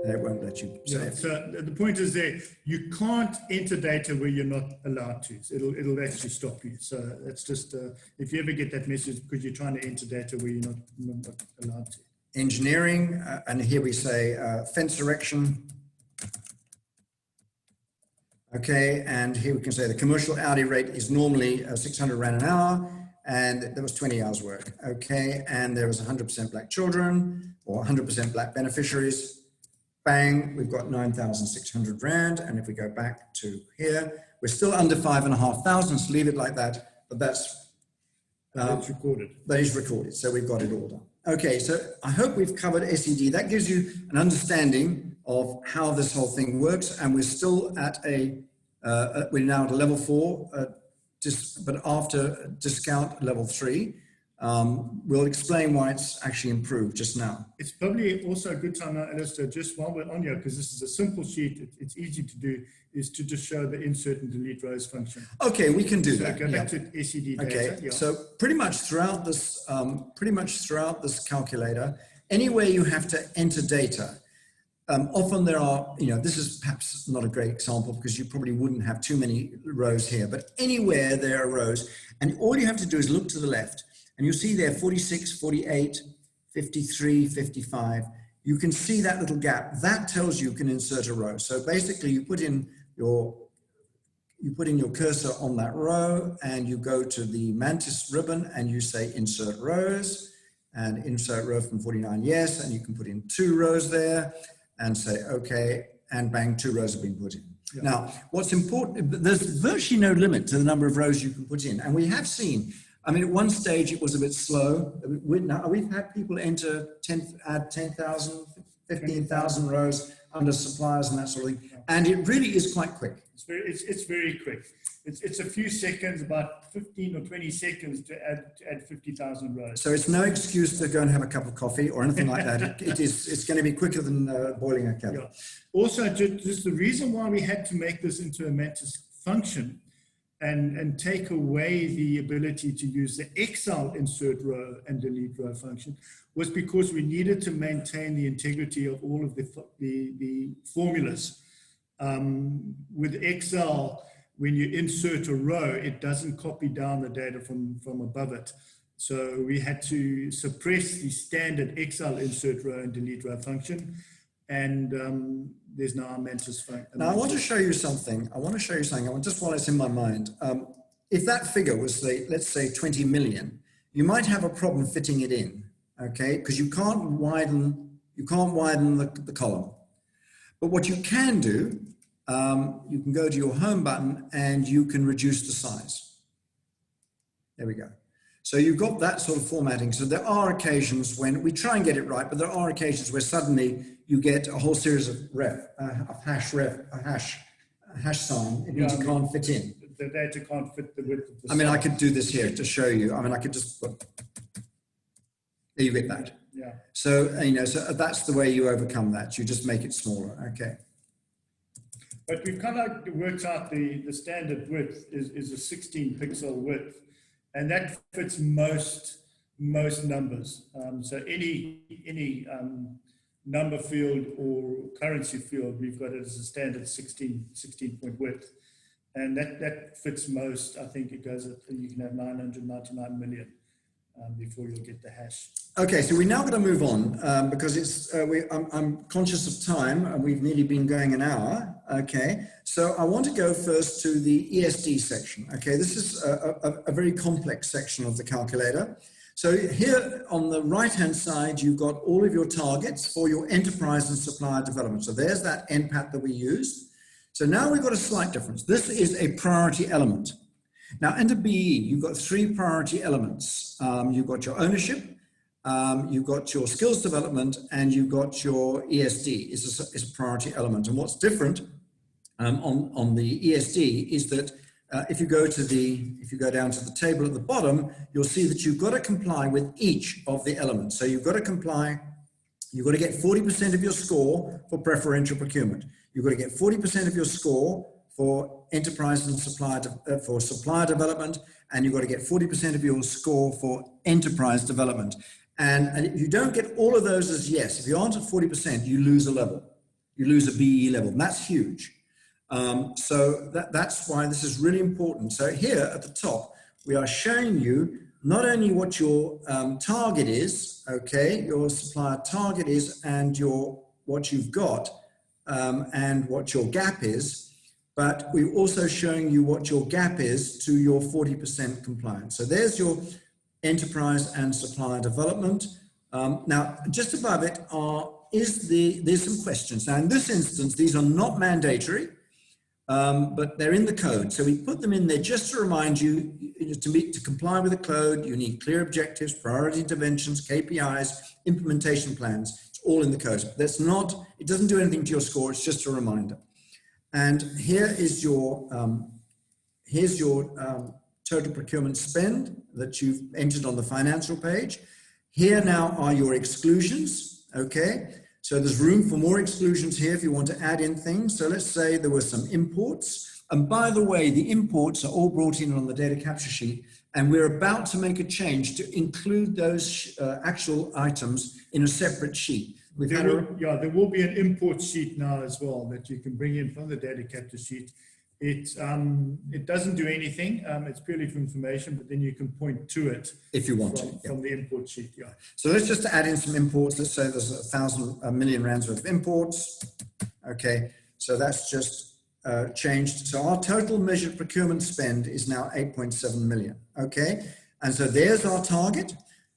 It won't let you Yeah, save. so the point is there, you can't enter data where you're not allowed to. So it'll actually stop you. So it's just, if you ever get that message because you're trying to enter data where you're not allowed to. Engineering, and here we say fence erection. Okay, and here we can say the commercial hourly rate is normally 600 Rand an hour, and there was 20 hours work. Okay, and there was 100% black children or 100% black beneficiaries. Bang, we've got 9,600 Rand. And if we go back to here, we're still under 5,500, so leave it like that, but that's recorded. That is recorded, so we've got it all done. Okay, so I hope we've covered SED. That gives you an understanding of how this whole thing works, and we're still at we're now at a level 4, but after discount level 3. We'll explain why it's actually improved just now. It's probably also a good time now, Alistair, just while we're on here, because this is a simple sheet, it's easy to do, is to just show the insert and delete rows function. Okay, we can do So that. go back to SED data. Okay, Yeah. so pretty much throughout this calculator, anywhere you have to enter data, often there are, this is perhaps not a great example because you probably wouldn't have too many rows here, but anywhere there are rows, and all you have to do is look to the left. And you'll see there 46, 48, 53, 55. You can see that little gap. That tells you can insert a row. So basically you put in your cursor on that row and you go to the Mantis ribbon and you say insert rows and insert row from 49, yes. And you can put in 2 rows there and say, okay, and bang, 2 rows have been put in. Yeah. Now, what's important, there's virtually no limit to the number of rows you can put in. And we have seen, at one stage it was a bit slow. We've had people enter add 10,000, 15,000 rows under suppliers and that sort of thing. And it really is quite quick. It's very quick. It's a few seconds, about 15 or 20 seconds to add 50,000 rows. So it's no excuse to go and have a cup of coffee or anything like that. It's going to be quicker than boiling a kettle. Yeah. Also, just the reason why we had to make this into a Mantis function and take away the ability to use the Excel insert row and delete row function was because we needed to maintain the integrity of all of the formulas. With Excel, when you insert a row, it doesn't copy down the data from above it. So we had to suppress the standard Excel insert row and delete row function. And there's now a Mantis function. Now I want to show you something. Just while it's in my mind. If that figure was, let's say 20 million, you might have a problem fitting it in, okay? Because you can't widen the column. But what you can do, you can go to your home button and you can reduce the size. There we go. So you've got that sort of formatting. So there are occasions when we try and get it right, but there are occasions where suddenly you get a whole series of hash sign. It means it can't fit in. The data can't fit the width of the I could do this here to show you. I could just put, there you get that. Yeah. So, so that's the way you overcome that. You just make it smaller. Okay. But we've kind of worked out the standard width is a 16 pixel width. And that fits most numbers. So any number field or currency field, we've got it as a standard 16 point width. And that fits most. I think it goes, you can have 999 million before you'll get the hash. Okay, so we're now going to move on because I'm conscious of time and we've nearly been going an hour. Okay, so I want to go first to the ESD section. Okay, this is a very complex section of the calculator. So here on the right-hand side, you've got all of your targets for your enterprise and supplier development. So there's that NPAT that we used. So now we've got a slight difference. This is a priority element. Now under BE, you've got 3 priority elements. You've got your ownership, you've got your skills development, and you've got your ESD is a priority element. And what's different on the ESD is that if you go down to the table at the bottom, you'll see that you've got to comply with each of the elements. So you've got to comply. You've got to get 40% of your score for preferential procurement. You've got to get 40% of your score for enterprise and supplier development, and you've got to get 40% of your score for enterprise development. And if you don't get all of those as yes, if you aren't at 40%, you lose a level. you lose a BE level, and that's huge. So that's why this is really important. So here at the top, we are showing you not only what your target is, okay, your supplier target is, and what you've got, and what your gap is, but we're also showing you what your gap is to your 40% compliance. So there's your enterprise and supplier development. Now, just above it there's some questions. Now, in this instance, these are not mandatory, but they're in the code. So we put them in there just to remind you, to comply with the code, you need clear objectives, priority interventions, KPIs, implementation plans. It's all in the code. It doesn't do anything to your score. It's just a reminder. And here is your, total procurement spend that you've entered on the financial page. Here now are your exclusions, okay? So there's room for more exclusions here if you want to add in things. So let's say there were some imports. And by the way, the imports are all brought in on the data capture sheet, and we're about to make a change to include those actual items in a separate sheet. There will be an import sheet now as well that you can bring in from the data capture sheet. It doesn't do anything. It's purely for information, but then you can point to it if you want from the import sheet. Yeah. So let's just add in some imports. Let's say there's 1 million rands worth of imports. Okay, so that's just changed. So our total measured procurement spend is now 8.7 million. Okay, and so there's our target.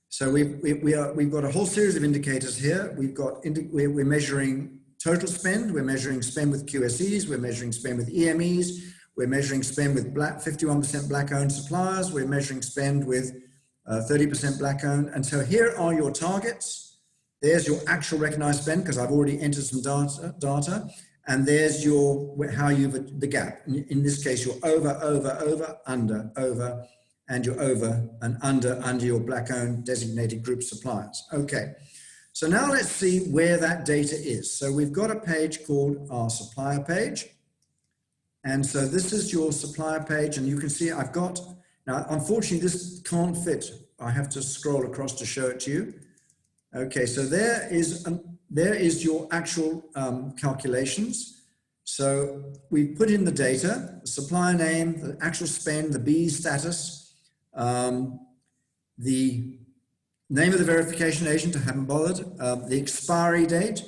So we've got a whole series of indicators here. We're measuring total spend, we're measuring spend with QSEs, we're measuring spend with EMEs, we're measuring spend with 51% black-owned suppliers, we're measuring spend with 30% black-owned. And so here are your targets. There's your actual recognized spend, because I've already entered some data. And there's the gap. In this case, you're over, under, over, and you're over and under your black-owned designated group suppliers. Okay. So now let's see where that data is. So we've got a page called our supplier page. And so this is your supplier page, and you can see I've got, now unfortunately this can't fit. I have to scroll across to show it to you. Okay, so there is your actual calculations. So we put in the data, the supplier name, the actual spend, the BE status, the name of the verification agent, I haven't bothered, the expiry date.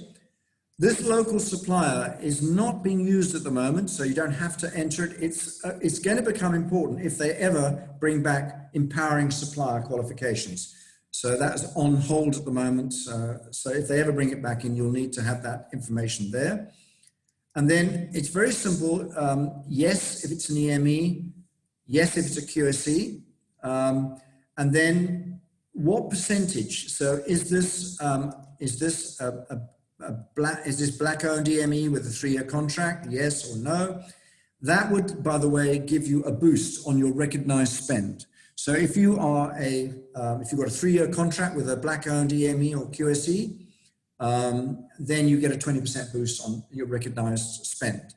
This local supplier is not being used at the moment, so you don't have to enter it. It's going to become important if they ever bring back empowering supplier qualifications. So that's on hold at the moment. So if they ever bring it back in, you'll need to have that information there. And then it's very simple. Yes, if it's an EME. Yes, if it's a QSE. And then what percentage? So is this black-owned EME with a 3-year contract? Yes or no? That would, by the way, give you a boost on your recognized spend. So if you are if you've got a 3-year contract with a black-owned EME or QSE, then you get a 20% boost on your recognized spend.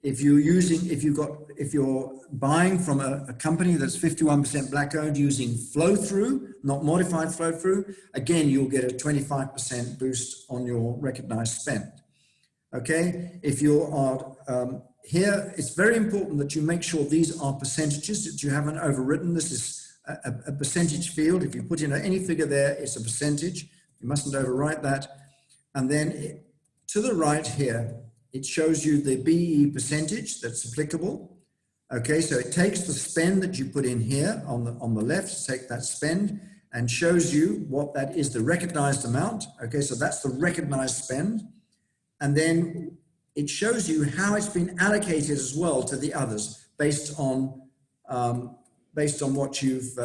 If you're buying from a company that's 51% black-owned using flow-through, not modified flow-through, again, you'll get a 25% boost on your recognized spend. Okay, if you are here, it's very important that you make sure these are percentages, that you haven't overwritten. This is a percentage field. If you put in any figure there, it's a percentage. You mustn't overwrite that. And then to the right here, it shows you the BE percentage that's applicable. Okay, so it takes the spend that you put in here on the left, take that spend and shows you what that is, the recognized amount. Okay, so that's the recognized spend. And then it shows you how it's been allocated as well to the others based on what you've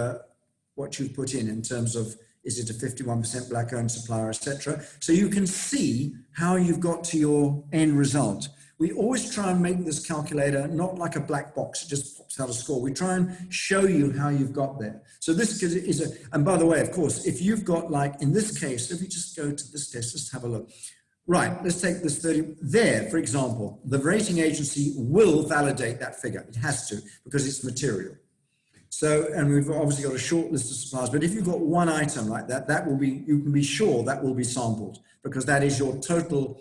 put in terms of, is it a 51% black-owned supplier, etc. So you can see how you've got to your end result. We always try and make this calculator not like a black box, it just pops out a score. We try and show you how you've got there. So this is and by the way, of course, if you've got, like in this case, if you just go to this case, let's have a look. Right, let's take this 30 there, for example, the rating agency will validate that figure. It has to, because it's material. So, and we've obviously got a short list of suppliers, but if you've got one item like that, that will be, you can be sure that will be sampled, because that is your total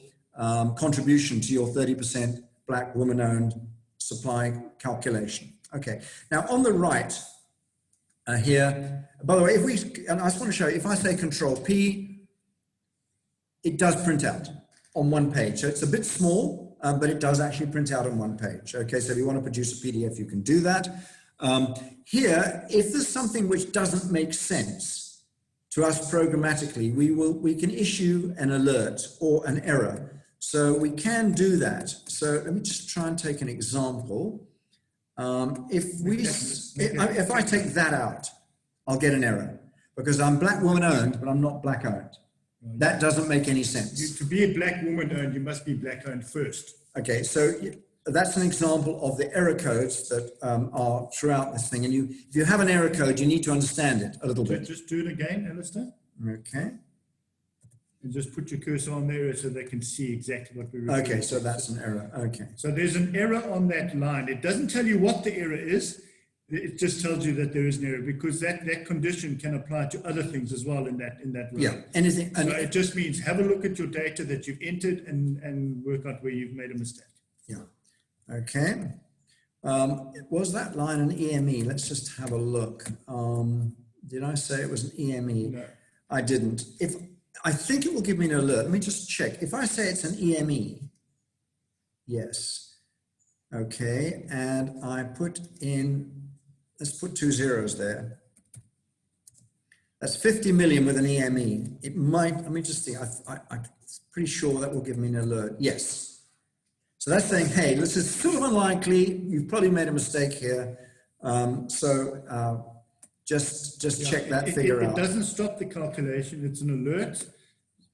contribution to your 30% Black woman-owned supply calculation. Okay, now on the right here, by the way, and I just want to show you, if I say Control P, it does print out on one page. So it's a bit small, but it does actually print out on one page. Okay, so if you want to produce a PDF, you can do that. Here, if there's something which doesn't make sense to us programmatically, we can issue an alert or an error. So we can do that. So let me just try and take an example. If I take that out, I'll get an error because I'm Black woman owned, but I'm not Black owned. That doesn't make any sense. To be a Black woman owned, you must be Black owned first. Okay, so that's an example of the error codes that are throughout this thing. And if you have an error code, you need to understand it a little bit. Just do it again, Alistair. Okay. And just put your cursor on there so they can see exactly what we're referring to. Okay, so that's an error. Okay. So there's an error on that line. It doesn't tell you what the error is. It just tells you that there is an error because that condition can apply to other things as well in that row. Yeah, anything. So it just means have a look at your data that you've entered and work out where you've made a mistake. Yeah. Okay. Was that line an EME? Let's just have a look. Did I say it was an EME? No. I didn't. I think it will give me an alert. Let me just check. If I say it's an EME, yes. Okay, and I put in, let's put 2 zeros there. That's 50 million with an EME. It might, let me just see, I'm pretty sure that will give me an alert. Yes. So that's saying, hey, this is sort of unlikely. You've probably made a mistake here. Just check that figure out. It doesn't stop the calculation. It's an alert.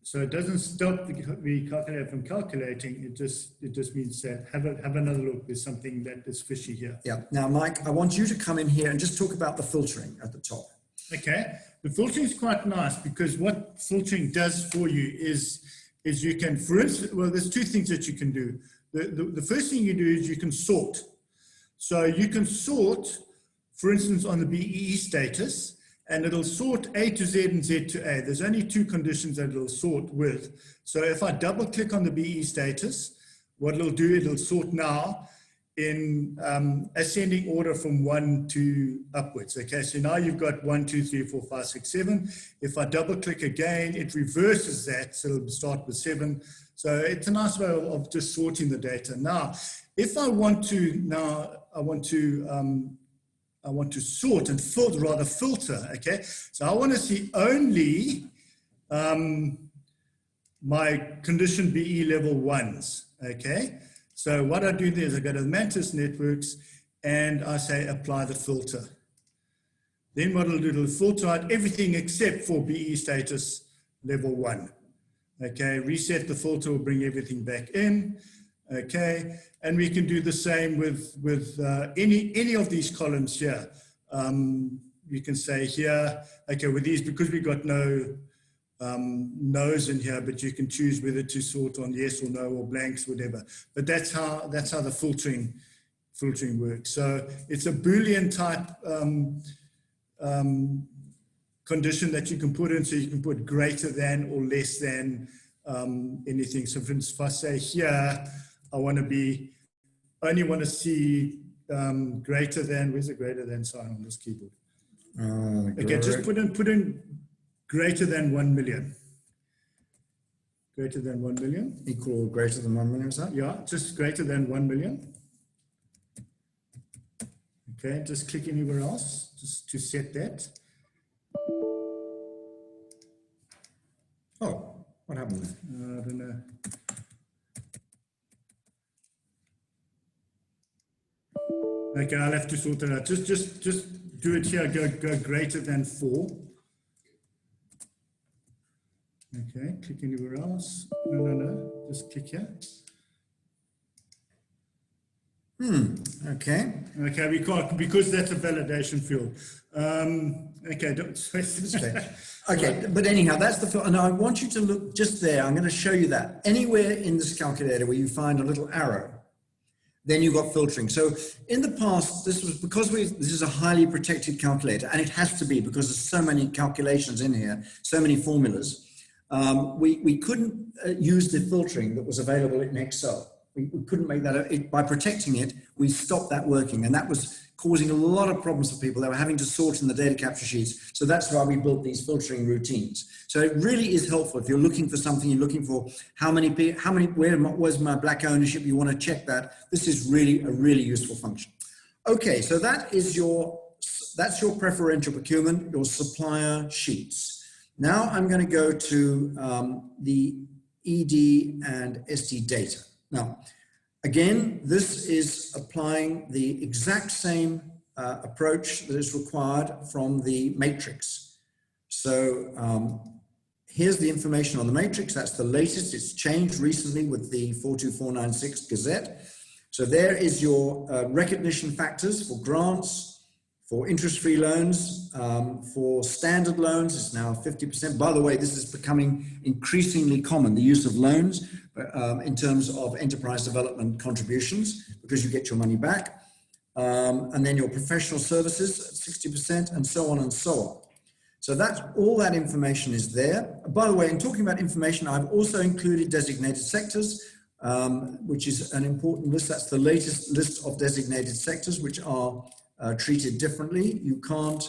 So it doesn't stop the calculator from calculating. It just means that have another look. There's something that is fishy here. Yeah. Now, Mike, I want you to come in here and just talk about the filtering at the top. Okay. The filtering is quite nice because what filtering does for you is you can, for instance, well, there's two things that you can do. The first thing you do is you can sort. So you can sort, for instance, on the BEE status, and it'll sort A to Z and Z to A. There's only two conditions that it'll sort with. So if I double click on the BE status, what it'll do, it'll sort now in ascending order from 1 to upwards. Okay, so now you've got 1, 2, 3, 4, 5, 6, 7. If I double click again, it reverses that. So it'll start with 7. So it's a nice way of just sorting the data. Now, if I want to, I want to sort and filter, okay? So I want to see only my condition BE level 1s, okay? So what I do there is I go to the Mantis networks and I say apply the filter. Then what it'll do, it'll filter out everything except for BE status level 1. Okay, reset the filter will bring everything back in. Okay, and we can do the same with any of these columns here. You can say here, okay, with these, because we got no no's in here, but you can choose whether to sort on yes or no or blanks, whatever. But that's how the filtering works. So it's a Boolean type condition that you can put in, so you can put greater than or less than anything. So for instance, if I say here, I only want to see greater than, where's the greater than sign on this keyboard? Okay, just put in greater than 1 million. Greater than 1 million. Equal greater than 1 million, is that? Yeah, just greater than 1 million. Okay, just click anywhere else, just to set that. Oh, what happened there? I don't know. Okay, I'll have to sort it out. Just do it here. Go greater than 4. Okay, click anywhere else. No. Just click here. Okay. Okay, we can't because that's a validation field. Okay, don't. Okay, but anyhow, that's the field. And I want you to look just there. I'm going to show you that. Anywhere in this calculator where you find a little arrow, then you've got filtering. So in the past, this was because this is a highly protected calculator, and it has to be because there's so many calculations in here, so many formulas. we couldn't use the filtering that was available in Excel. We couldn't make that, by protecting it, we stopped that working, and that was causing a lot of problems for people. They were having to sort in the data capture sheets. So that's why we built these filtering routines. So it really is helpful if you're looking for something, you're looking for where was my black ownership, you want to check that. This is really a really useful function. Okay, so that's your preferential procurement, your supplier sheets. Now I'm going to go to the ED and SD data. Now, again, this is applying the exact same approach that is required from the matrix. So here's the information on the matrix. That's the latest. It's changed recently with the 42496 Gazette. So there is your recognition factors for grants, for interest-free loans, for standard loans, it's now 50%. By the way, this is becoming increasingly common, the use of loans in terms of enterprise development contributions, because you get your money back. And then your professional services, 60%, and so on and so on. So that's all that information is there. By the way, in talking about information, I've also included designated sectors, which is an important list. That's the latest list of designated sectors, which are treated differently. You can't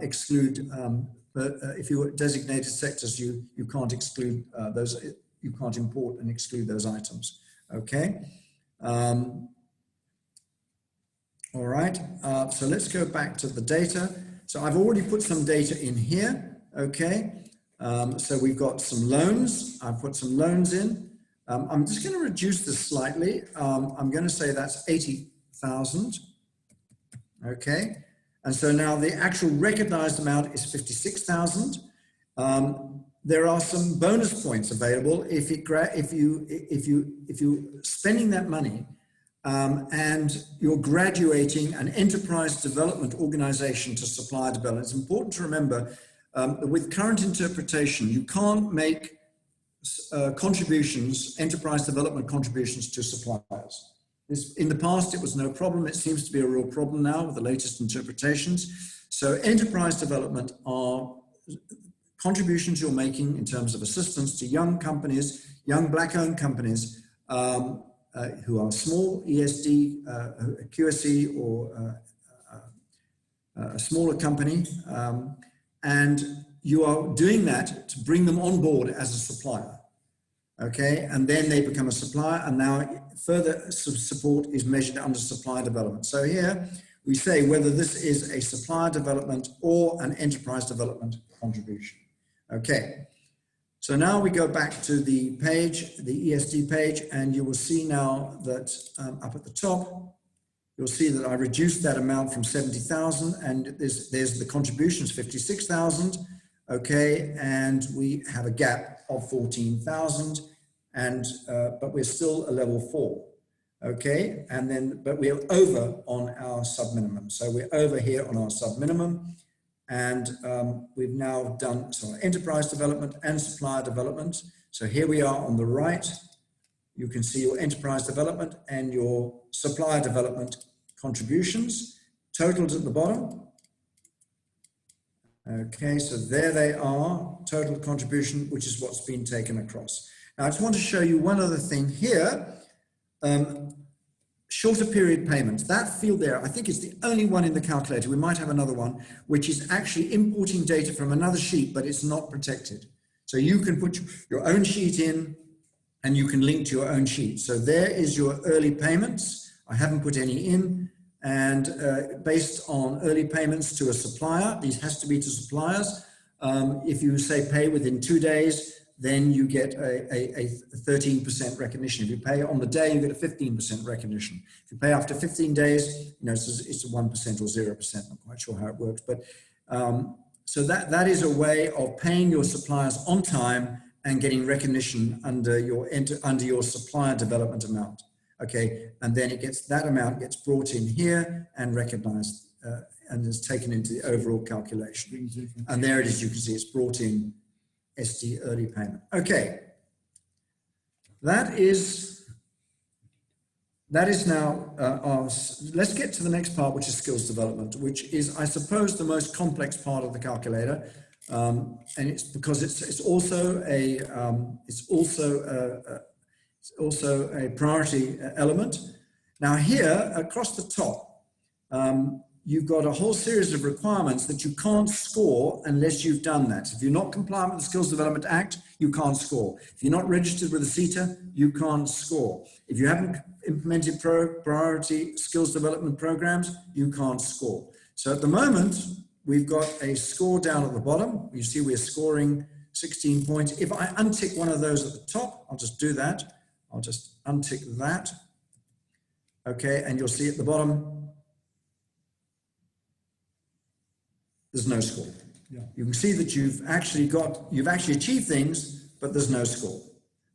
exclude, if you designated sectors, you can't exclude those, you can't import and exclude those items. Okay. All right. So let's go back to the data. So I've already put some data in here. Okay. So we've got some loans. I've put some loans in. I'm just going to reduce this slightly. I'm going to say that's 80,000. Okay, and so now the actual recognized amount is 56,000. There are some bonus points available if you're spending that money and you're graduating an enterprise development organization to supplier development. It's important to remember that with current interpretation, you can't make contributions, enterprise development contributions to suppliers. In the past, it was no problem. It seems to be a real problem now with the latest interpretations. So enterprise development are contributions you're making in terms of assistance to young companies, young black-owned companies who are small, ESD, QSE, or a smaller company. And you are doing that to bring them on board as a supplier. Okay, and then they become a supplier, and now further support is measured under supplier development. So here we say whether this is a supplier development or an enterprise development contribution. Okay, so now we go back to the page, the ESD page, and you will see now that up at the top, you'll see that I reduced that amount from 70,000, and there's the contributions, 56,000. Okay, and we have a gap of 14,000, and but we're still a level 4. Okay, and then but we're over on our subminimum. So we're over here on our subminimum, and we've now done enterprise development and supplier development. So here we are on the right. You can see your enterprise development and your supplier development contributions totaled at the bottom. Okay, so there they are, total contribution, which is what's been taken across. Now, I just want to show you one other thing here. Shorter period payments, that field there, I think is the only one in the calculator. We might have another one, which is actually importing data from another sheet, but it's not protected. So you can put your own sheet in and you can link to your own sheet. So there is your early payments. I haven't put any in. And based on early payments to a supplier, these has to be to suppliers. If you say pay within 2 days, then you get a 13% recognition. If you pay on the day, you get a 15% recognition. If you pay after 15 days, you know, it's a 1% or 0%. I'm quite sure how it works. But so that is a way of paying your suppliers on time and getting recognition under your supplier development amount. Okay, and then that amount gets brought in here and recognized and is taken into the overall calculation. And there it is, you can see it's brought in SD early payment. Okay, that is now let's get to the next part, which is skills development, which is, I suppose, the most complex part of the calculator. And it's because it's also a priority element. Now here across the top, you've got a whole series of requirements that you can't score unless you've done that. If you're not compliant with the Skills Development Act, you can't score. If you're not registered with the CETA, you can't score. If you haven't implemented priority skills development programs, you can't score. So at the moment, we've got a score down at the bottom. You see we're scoring 16 points. If I untick one of those at the top, I'll just do that. I'll just untick that. Okay, and you'll see at the bottom, there's no score. Yeah. You can see that you've actually achieved things, but there's no score.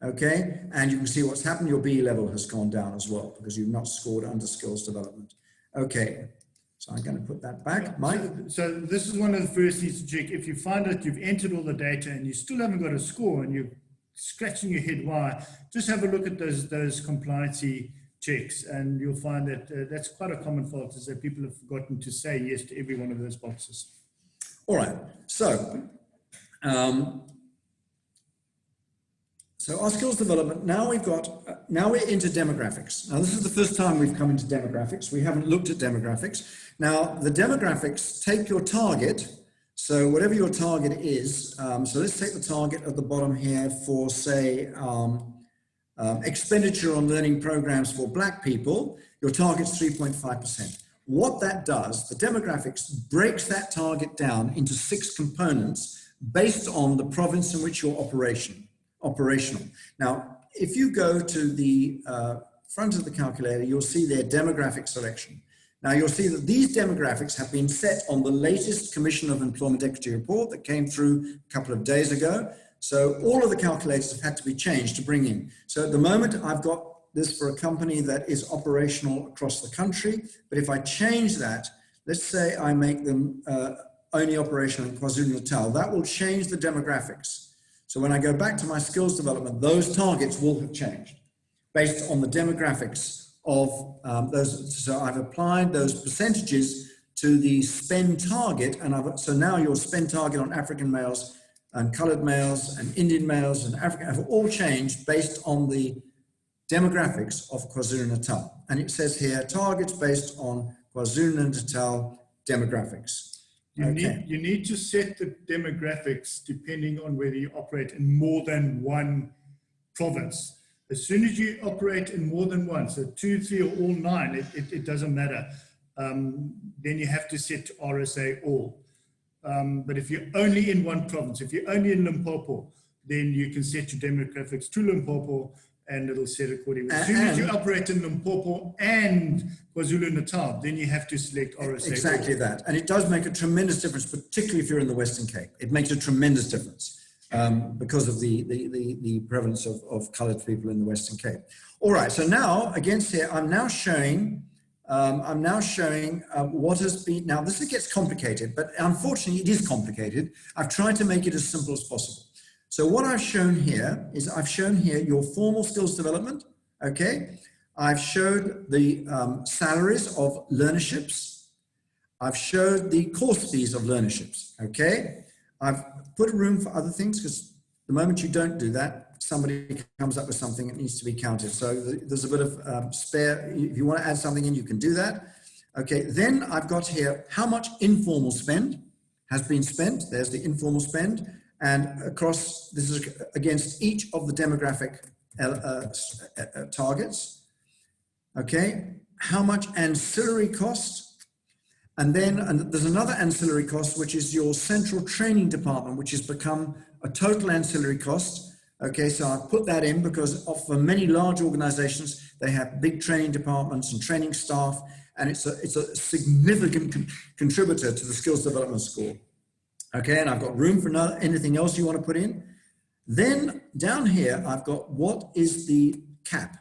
Okay, and you can see what's happened. Your BE level has gone down as well because you've not scored under skills development. Okay, so I'm going to put that back, Mike. So this is one of the first things to check. If you find that you've entered all the data and you still haven't got a score and you're scratching your head why, just have a look at those compliancy checks, and you'll find that that's quite a common fault, is that people have forgotten to say yes to every one of those boxes. All right, so our skills development, now we're into demographics. Now this is the first time we've come into demographics. We haven't looked at demographics. Now the demographics, take your target. So whatever your target is, so let's take the target at the bottom here for, say, expenditure on learning programs for Black people. Your target's 3.5%. What that does, the demographics breaks that target down into 6 components based on the province in which you're operational. Now, if you go to the front of the calculator, you'll see their demographic selection. Now, you'll see that these demographics have been set on the latest Commission of Employment Equity report that came through a couple of days ago. So all of the calculators have had to be changed to bring in. So at the moment, I've got this for a company that is operational across the country. But if I change that, let's say I make them only operational in KwaZulu-Natal, that will change the demographics. So when I go back to my skills development, those targets will have changed based on the demographics of those. So I've applied those percentages to the spend target, and so now your spend target on African males and colored males and Indian males and African have all changed based on the demographics of KwaZulu-Natal. And it says here, targets based on KwaZulu-Natal demographics. You need to set the demographics depending on whether you operate in more than one province. As soon as you operate in more than one, so 2, 3, or all 9, it doesn't matter. Then you have to set to RSA all. But if you're only in one province, if you're only in Limpopo, then you can set your demographics to Limpopo and it'll set accordingly. As soon as you operate in Limpopo and KwaZulu-Natal, then you have to select RSA. Exactly that. And it does make a tremendous difference, particularly if you're in the Western Cape. It makes a tremendous difference because of the prevalence of coloured people in the Western Cape. All right, so now against here, I'm now showing what has been, now this gets complicated, but unfortunately it is complicated. I've tried to make it as simple as possible. So what I've shown here is your formal skills development, okay? I've showed the salaries of learnerships. I've showed the course fees of learnerships, okay? I've put room for other things because the moment you don't do that, somebody comes up with something that needs to be counted. So there's a bit of spare. If you want to add something in, you can do that. Okay, then I've got here how much informal spend has been spent. There's the informal spend. And across, this is against each of the demographic targets. Okay, how much ancillary cost? And then there's another ancillary cost, which is your central training department, which has become a total ancillary cost. Okay, so I've put that in because for many large organizations, they have big training departments and training staff, and it's a significant contributor to the skills development score. Okay, and I've got room for anything else you want to put in. Then down here, I've got what is the cap,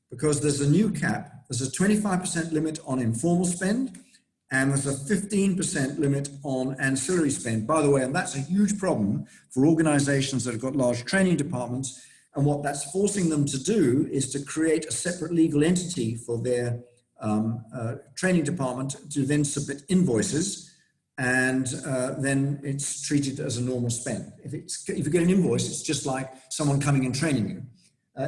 because there's a new cap. There's a 25% limit on informal spend, and there's a 15% limit on ancillary spend. By the way, and that's a huge problem for organizations that have got large training departments. And what that's forcing them to do is to create a separate legal entity for their training department to then submit invoices. and then it's treated as a normal spend. If you get an invoice, it's just like someone coming and training you.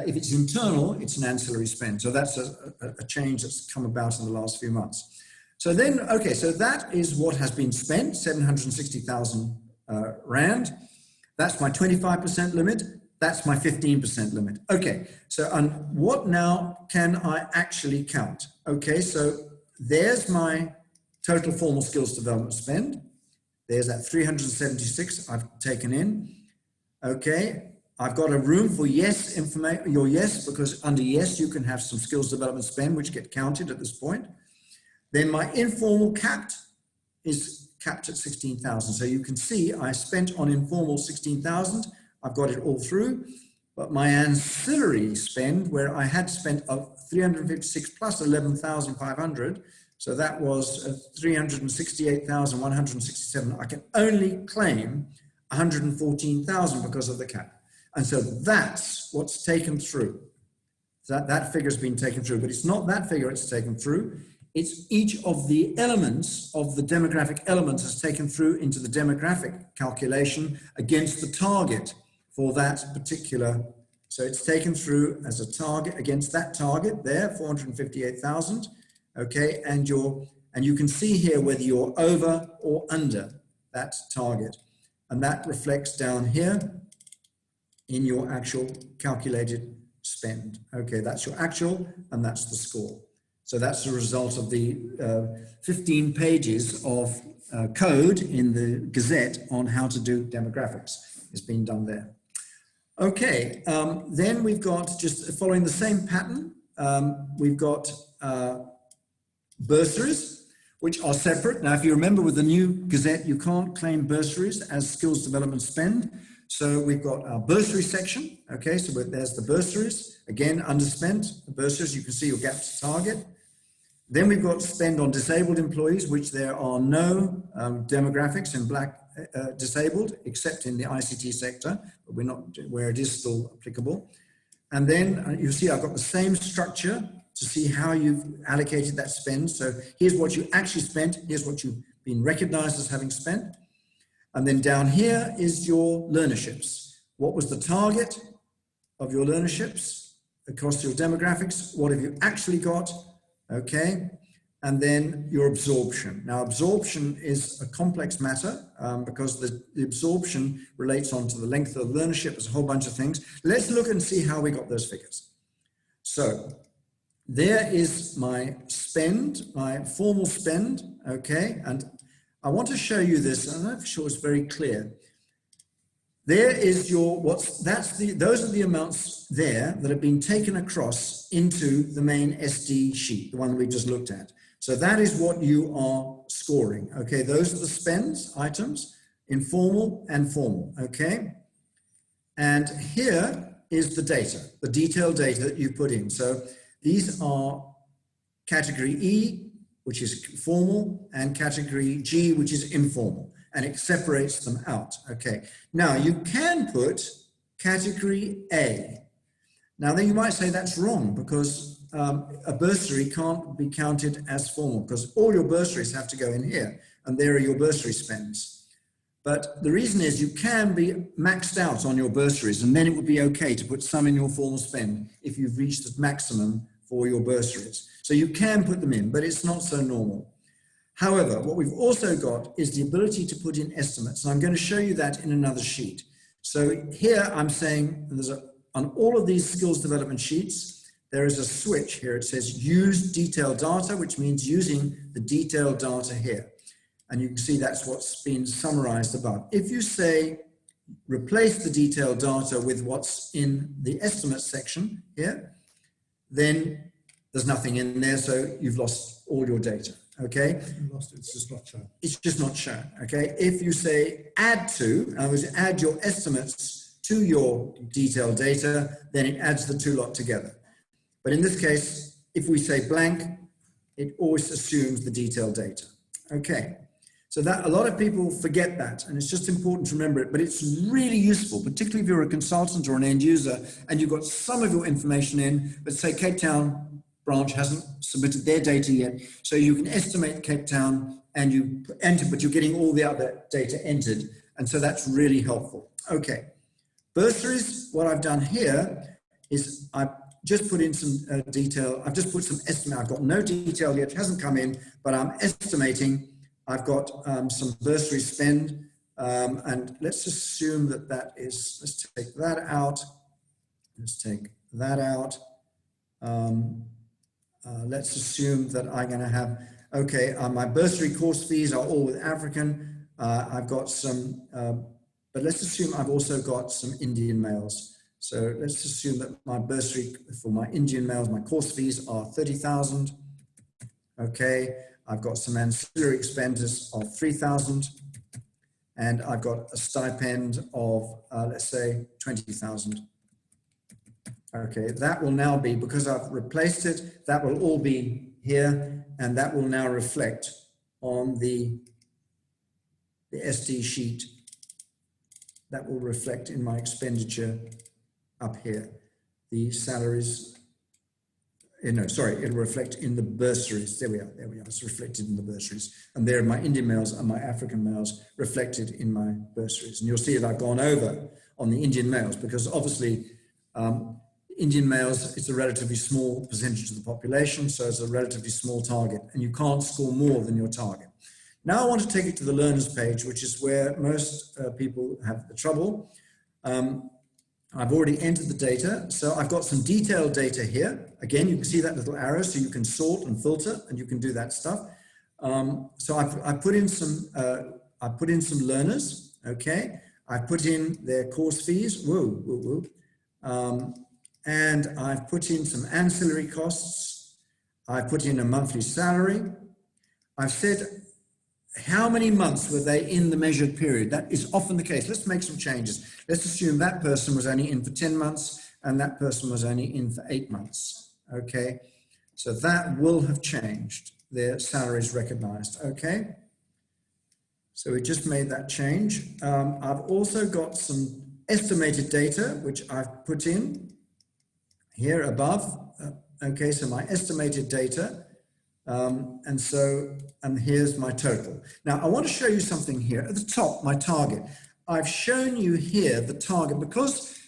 If it's internal, it's an ancillary spend. So that's a change that's come about in the last few months. So then, okay, so that is what has been spent, 760,000 Rand. That's my 25% limit. That's my 15% limit. Okay, so what now can I actually count? Okay, so there's my total formal skills development spend. There's that 376 I've taken in. Okay, I've got a room for yes information, your yes, because under yes you can have some skills development spend which get counted at this point. Then my informal capped is capped at 16,000. So you can see I spent on informal 16,000. I've got it all through. But my ancillary spend, where I had spent 356 plus 11,500, so that was 368,167. I can only claim 114,000 because of the cap. And so that's what's taken through. That figure's been taken through, but it's not that figure it's taken through. It's each of the elements of the demographic elements is taken through into the demographic calculation against the target for that particular. So it's taken through as a target against that target there, 458,000. Okay, and you can see here whether you're over or under that target, and that reflects down here in your actual calculated spend. Okay, that's your actual, and that's the score. So that's the result of the 15 pages of code in the Gazette on how to do demographics. It's been done there. Okay, then we've got, just following the same pattern, we've got bursaries, which are separate. Now, if you remember with the new Gazette, you can't claim bursaries as skills development spend. So we've got our bursary section. Okay, so there's the bursaries. Again, underspent. The bursaries, you can see your gap to target. Then we've got spend on disabled employees, which there are no demographics in black disabled, except in the ICT sector, but we're not where it is still applicable. And then you see I've got the same structure to see how you've allocated that spend. So here's what you actually spent. Here's what you've been recognized as having spent. And then down here is your learnerships. What was the target of your learnerships across your demographics? What have you actually got? Okay. And then your absorption. Now, absorption is a complex matter because the absorption relates onto the length of the learnership. There's a whole bunch of things. Let's look and see how we got those figures. So there is my spend, my formal spend. Okay. And I want to show you this. I'm not sure it's very clear. There is your, those are the amounts there that have been taken across into the main SD sheet, the one we just looked at. So that is what you are scoring. Okay, those are the spends items, informal and formal. Okay, and here is the data, the detailed data that you put in. So these are category E, which is formal, and category G, which is informal, and it separates them out. Okay, now you can put category A. Now then you might say that's wrong because a bursary can't be counted as formal because all your bursaries have to go in here, and there are your bursary spends. But the reason is you can be maxed out on your bursaries, and then it would be okay to put some in your formal spend if you've reached the maximum for your bursaries. So you can put them in, but it's not so normal. However, what we've also got is the ability to put in estimates. And I'm going to show you that in another sheet. So here I'm saying on all of these skills development sheets, there is a switch here. It says use detailed data, which means using the detailed data here. And you can see that's what's been summarized above. If you say replace the detailed data with what's in the estimates section here, then there's nothing in there, so you've lost all your data, okay? Lost it, it's just not shown. It's just not shown, okay? If you say add to, in other words, add your estimates to your detailed data, then it adds the two lot together. But in this case, if we say blank, it always assumes the detailed data, okay? So that a lot of people forget that, and it's just important to remember it, but it's really useful, particularly if you're a consultant or an end user and you've got some of your information in, but say Cape Town branch hasn't submitted their data yet. So you can estimate Cape Town and you enter, but you're getting all the other data entered. And so that's really helpful. Okay. Bursaries, what I've done here is I've just put in some detail. I've just put some estimate. I've got no detail yet. It hasn't come in, but I'm estimating. I've got some bursary spend. And let's assume that that is, let's take that out. Let's take that out. Let's assume that I'm going to have, okay, my bursary course fees are all with African. I've got some, but let's assume I've also got some Indian males. So let's assume that my bursary for my Indian males, my course fees are 30,000. Okay, I've got some ancillary expenses of 3,000. And I've got a stipend of, let's say, 20,000. Okay, that will now be, because I've replaced it, that will all be here, and that will now reflect on the SD sheet. That will reflect in my expenditure up here. The salaries, no, sorry, it'll reflect in the bursaries. There we are, it's reflected in the bursaries. And there are my Indian males and my African males reflected in my bursaries. And you'll see that I've gone over on the Indian males because obviously Indian males, it's a relatively small percentage of the population, so it's a relatively small target, and you can't score more than your target. Now I want to take it to the learners page, which is where most people have the trouble. I've already entered the data, so I've got some detailed data here. Again, you can see that little arrow, so you can sort and filter, and you can do that stuff. So I've put in some learners. Okay, I've put in their course fees. And I've put in some ancillary costs. I've put in a monthly salary. I've said how many months were they in the measured period. That is often the case. Let's make some changes. Let's assume that person was only in for 10 months and that person was only in for 8 months. Okay, so that will have changed. Their salaries recognized. Okay, so we just made that change. I've also got some estimated data, which I've put in here above. Okay, so my estimated data, and here's my total. Now I want to show you something here at the top, my target. I've shown you here the target because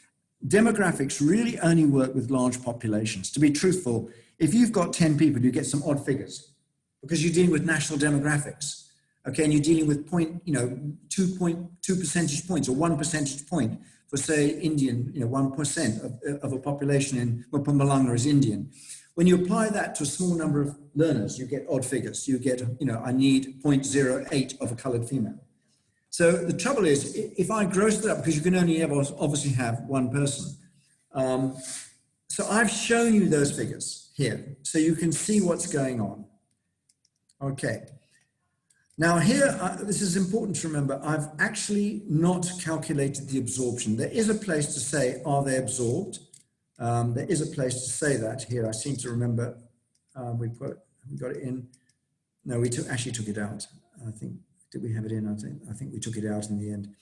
demographics really only work with large populations. To be truthful, if you've got 10 people, you get some odd figures because you're dealing with national demographics. Okay, and you're dealing with 2.2 percentage points or 1 percentage point for say Indian, 1% of a population in Mpumalanga is Indian. When you apply that to a small number of learners, you get odd figures. You get, I need 0.08 of a colored female. So the trouble is, if I gross it up, because you can only ever obviously have one person. So I've shown you those figures here, so you can see what's going on. Okay. Now here, this is important to remember, I've actually not calculated the absorption. There is a place to say, are they absorbed? There is a place to say that here. I seem to remember we got it in. No, we actually took it out. I think, did we have it in? I think we took it out in the end.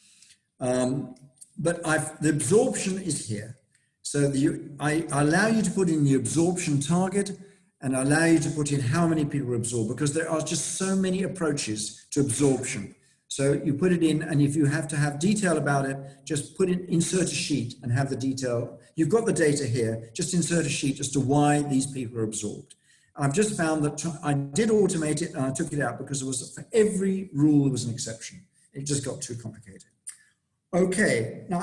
But the absorption is here. So I allow you to put in the absorption target and I allow you to put in how many people absorb because there are just so many approaches to absorption. So you put it in, and if you have to have detail about it, just insert a sheet and have the detail. You've got the data here, just insert a sheet as to why these people are absorbed. I've just found that I did automate it and I took it out because it was for every rule there was an exception. It just got too complicated. Okay, now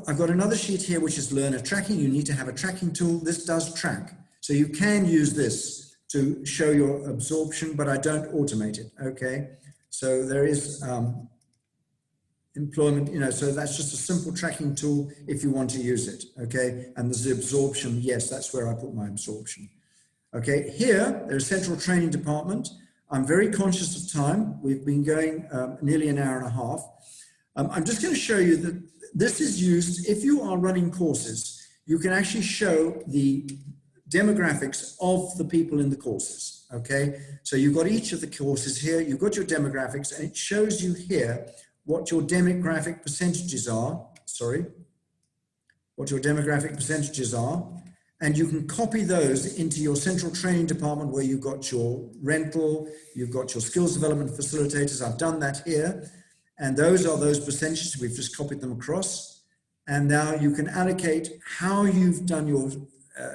I've got another sheet here which is learner tracking. You need to have a tracking tool. This does track. So you can use this to show your absorption, but I don't automate it, okay? So there is employment, so that's just a simple tracking tool if you want to use it, okay? And there's the absorption, yes, that's where I put my absorption. Okay, here, there's a central training department. I'm very conscious of time. We've been going nearly an hour and a half. I'm just going to show you that this is used, if you are running courses, you can actually show the demographics of the people in the courses, okay? So you've got each of the courses here, you've got your demographics, and it shows you here what your demographic percentages are, what your demographic percentages are, and you can copy those into your central training department where you've got your rental, you've got your skills development facilitators. I've done that here. And those are those percentages. We've just copied them across. And now you can allocate how you've done your,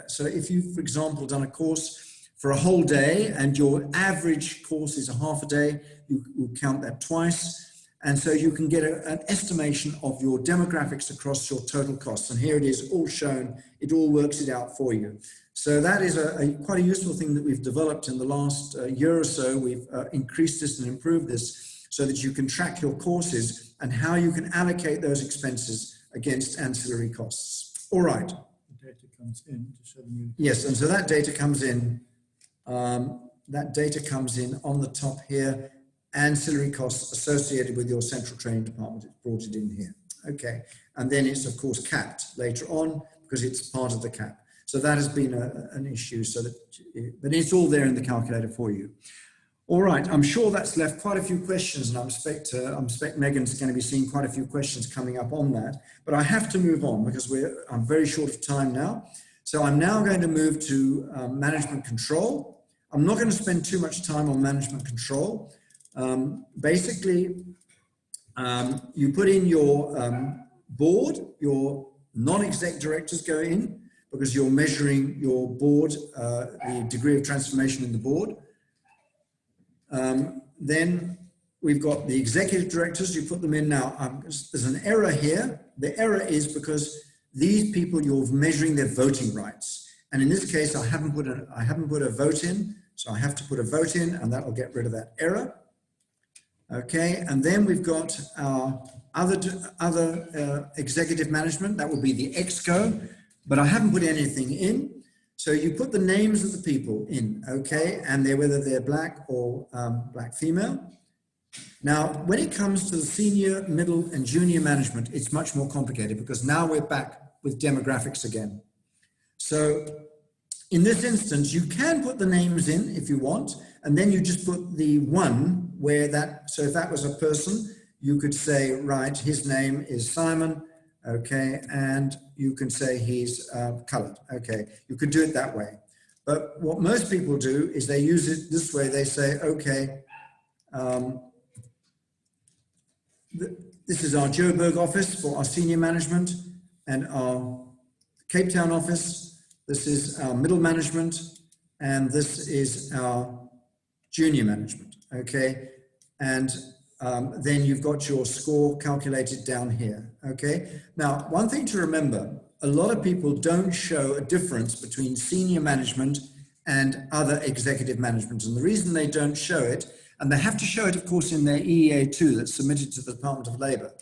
so if you've, for example, done a course for a whole day and your average course is a half a day, you will count that twice. And so you can get an estimation of your demographics across your total costs. And here it is all shown. It all works it out for you. So that is quite a useful thing that we've developed in the last year or so. We've increased this and improved this so that you can track your courses and how you can allocate those expenses against ancillary costs. All right. The data comes in to show them. Yes, and so that data comes in. That data comes in on the top here. Ancillary costs associated with your central training department. It's brought it in here. Okay, and then it's of course capped later on because it's part of the cap. So that has been an issue. So that, but it's all there in the calculator for you. All right, I'm sure that's left quite a few questions, and I expect Megan's going to be seeing quite a few questions coming up on that. But I have to move on because I'm very short of time now. So I'm now going to move to management control. I'm not going to spend too much time on management control. Basically, you put in your board, your non-exec directors go in because you're measuring your board, the degree of transformation in the board. Then we've got the executive directors, you put them in now. There's an error here. The error is because these people, you're measuring their voting rights. And in this case, I haven't put a vote in, so I have to put a vote in, and that will get rid of that error. Okay, and then we've got our other executive management. That will be the EXCO, but I haven't put anything in. So you put the names of the people in, okay, and whether they're black or black female. Now, when it comes to the senior, middle, and junior management, it's much more complicated because now we're back with demographics again. So in this instance, you can put the names in if you want, and then you just put the one where that, so if that was a person, you could say, right, his name is Simon, okay, and you can say he's colored, okay. You could do it that way. But what most people do is they use it this way. They say, okay, this is our Joburg office for our senior management and our Cape Town office. This is our middle management, and this is our junior management, okay? And then you've got your score calculated down here, okay? Now, one thing to remember, a lot of people don't show a difference between senior management and other executive management. And the reason they don't show it, and they have to show it, of course, in their EEA2 that's submitted to the Department of Labor,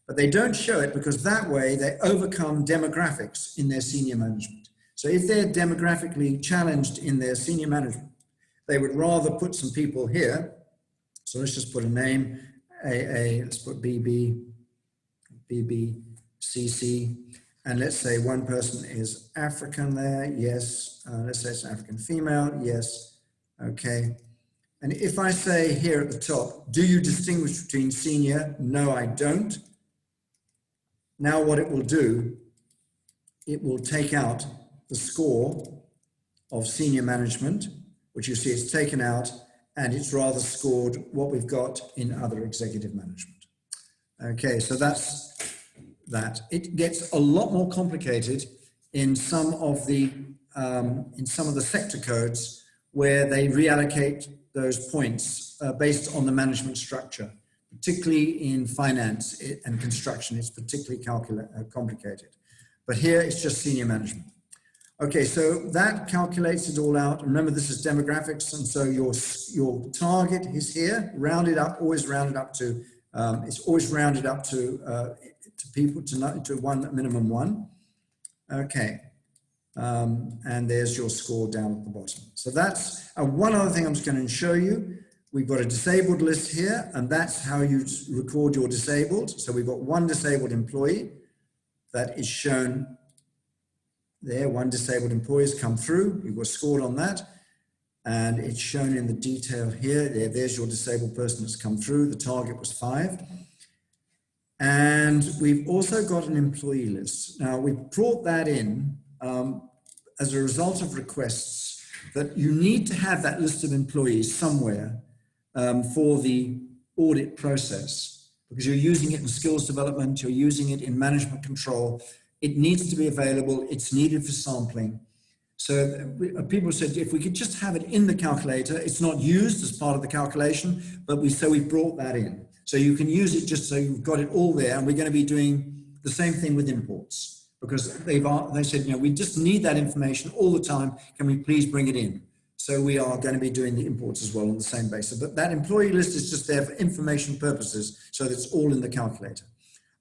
but they don't show it because that way they overcome demographics in their senior management. So if they're demographically challenged in their senior management, they would rather put some people here. So let's just put a name, let's put BB, CC, and let's say one person is African there, yes. Let's say it's an African female, yes, okay. And if I say here at the top, do you distinguish between senior? No, I don't. Now what it will do, it will take out the score of senior management, which you see it's taken out, and it's rather scored what we've got in other executive management. Okay, so that's that. It gets a lot more complicated in some of the sector codes where they reallocate those points based on the management structure, particularly in finance and construction. It's particularly complicated. But here it's just senior management. Okay, so that calculates it all out. Remember, this is demographics, and so your target is here, rounded up, always rounded up to, it's always rounded up to people, to one, minimum one. Okay, and there's your score down at the bottom. So that's one other thing I'm just going to show you. We've got a disabled list here, and that's how you record your disabled. So we've got one disabled employee that is shown there. One disabled employee has come through. We've got scored on that, and it's shown in the detail here. There's your disabled person that's come through. The target was 5. And we've also got an employee list. Now, we brought that in as a result of requests, that you need to have that list of employees somewhere for the audit process, because you're using it in skills development, you're using it in management control. It needs to be available. It's needed for sampling. So people said, if we could just have it in the calculator, it's not used as part of the calculation, but we brought that in. So you can use it just so you've got it all there. And we're going to be doing the same thing with imports, because they said, you know, we just need that information all the time. Can we please bring it in? So we are going to be doing the imports as well on the same basis. But that employee list is just there for information purposes, so that it's all in the calculator.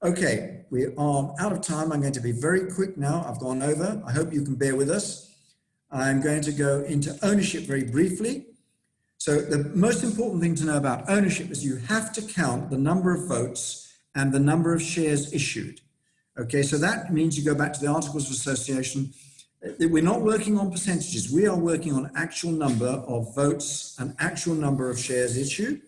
Okay, we are out of time. I'm going to be very quick now. I've gone over. I hope you can bear with us. I'm going to go into ownership very briefly. So the most important thing to know about ownership is you have to count the number of votes and the number of shares issued. Okay, so that means you go back to the Articles of Association. We're not working on percentages. We are working on actual number of votes and actual number of shares issued.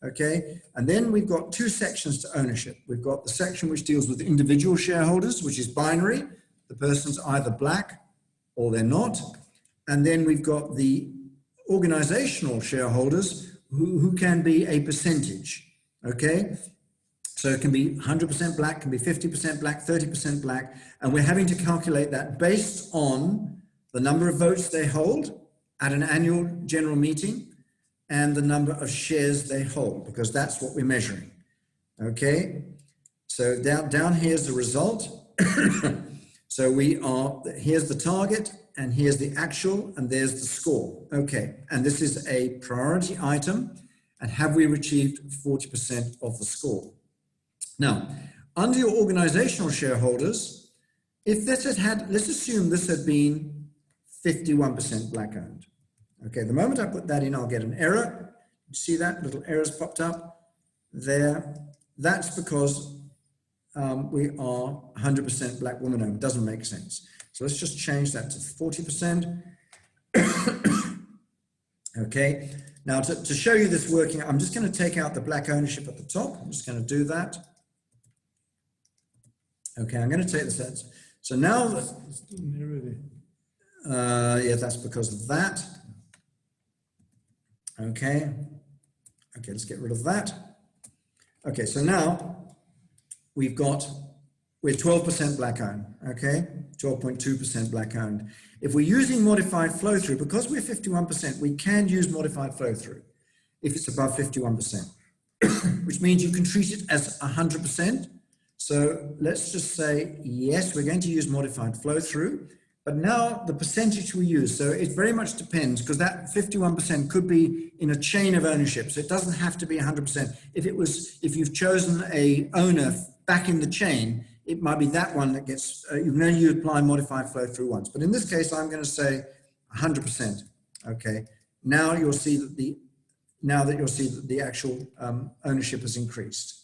Okay, and then we've got two sections to ownership. We've got the section which deals with individual shareholders, which is binary. The person's either black or they're not. And then we've got the organizational shareholders who can be a percentage. Okay, so it can be 100% black, can be 50% black, 30% black, and we're having to calculate that based on the number of votes they hold at an annual general meeting and the number of shares they hold, because that's what we're measuring. Okay, so down here's the result. So here's the target, and here's the actual, and there's the score. Okay, and this is a priority item, and have we achieved 40% of the score? Now, under your organizational shareholders, if this let's assume this had been 51% black owned. Okay, the moment I put that in, I'll get an error. You see that little error's popped up there. That's because we are 100% black woman owned. Doesn't make sense. So let's just change that to 40%. Okay, now to show you this working, I'm just going to take out the black ownership at the top. I'm just going to do that. Okay, I'm going to take this out. So now, yeah, that's because of that. Okay, let's get rid of that. Okay, so now we're 12% black owned, okay? 12.2% black owned. If we're using modified flow through, because we're 51%, we can use modified flow through if it's above 51%, which means you can treat it as 100%. So let's just say, yes, we're going to use modified flow through, but now the percentage we use, so it very much depends, because that 51% could be in a chain of ownership. So it doesn't have to be 100%. If you've chosen a owner back in the chain, it might be that one that gets, you apply modified flow through once. But in this case, I'm going to say 100%. Okay. Now you'll see that the actual ownership has increased.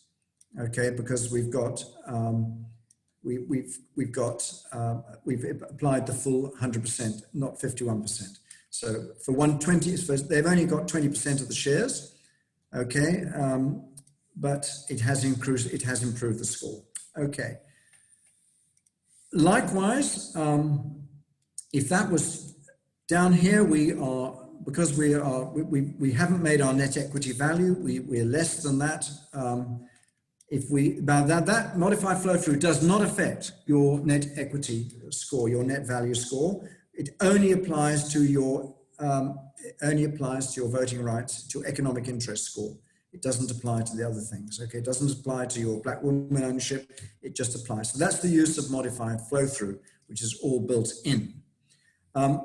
Okay, because we've applied the full 100%, not 51%. So for 120, they've only got 20% of the shares. Okay, but it has improved the score. Okay. Likewise, if that was down here, because we haven't made our net equity value, we're less than that. That modified flow through does not affect your net equity score, your net value score. It only applies to your voting rights, to your economic interest score. It doesn't apply to the other things. Okay, it doesn't apply to your black woman ownership. It just applies. So that's the use of modified flow through, which is all built in.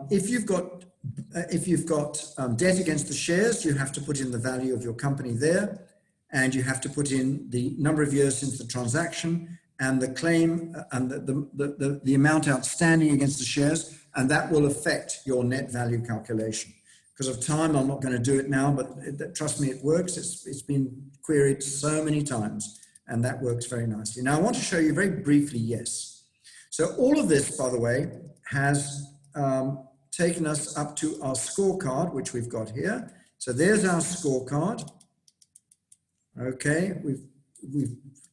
If you've got debt against the shares, you have to put in the value of your company there. And you have to put in the number of years since the transaction and the claim and the amount outstanding against the shares, and that will affect your net value calculation. Because of time, I'm not going to do it now, but trust me, it works. It's been queried so many times, and that works very nicely. Now, I want to show you very briefly, yes. So all of this, by the way, has taken us up to our scorecard, which we've got here. So there's our scorecard. Okay, we've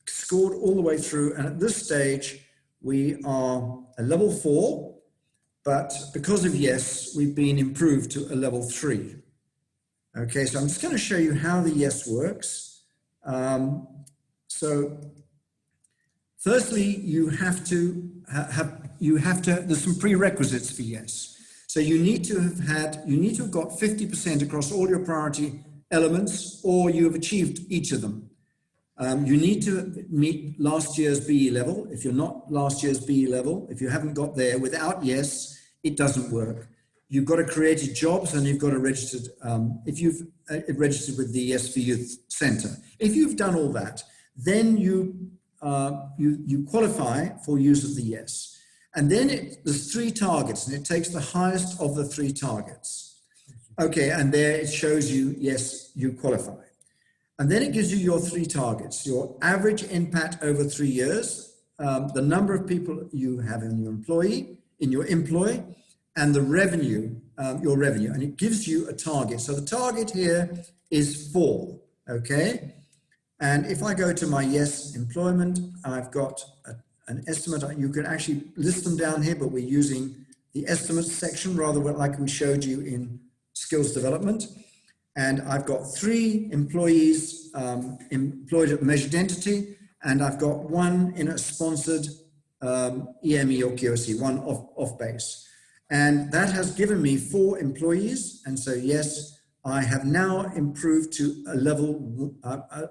scored all the way through, and at this stage we are a level 4, but because of yes, we've been improved to a level 3. Okay, so I'm just going to show you how the yes works. So firstly, you have to there's some prerequisites for yes. So you need to have got 50% across all your priority elements, or you have achieved each of them. You need to meet last year's BE level. If you're not last year's BE level, if you haven't got there, without yes, it doesn't work. You've got to create jobs, and you've got to registered, if you've registered with the Yes for Youth Centre. If you've done all that, then you qualify for use of the yes. And then there's 3 targets, and it takes the highest of the 3 targets. Okay, and there it shows you, yes, you qualify. And then it gives you your 3 targets, your average NPAT over 3 years, the number of people you have in your employ, and the revenue, your revenue, and it gives you a target. So the target here is 4, okay? And if I go to my yes employment, I've got an estimate. You can actually list them down here, but we're using the estimates section rather like we showed you in skills development. And I've got 3 employees employed at measured entity, and I've got 1 in a sponsored EME or QOC, 1 off base. And that has given me 4 employees. And so, yes, I have now improved to a level,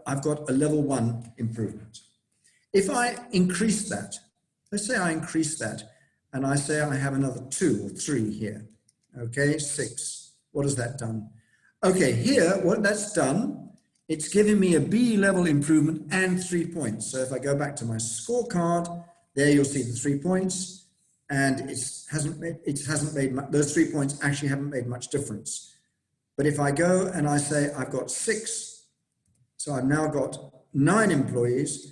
I've got a level 1 improvement. If I increase that, let's say I increase that, and I say I have another 2 or 3 here, okay, 6. What has that done? Okay, here, what that's done, it's giving me a B level improvement and 3 points. So if I go back to my scorecard, there you'll see the 3 points, and those 3 points actually haven't made much difference. But if I go and I say I've got 6, so I've now got 9 employees,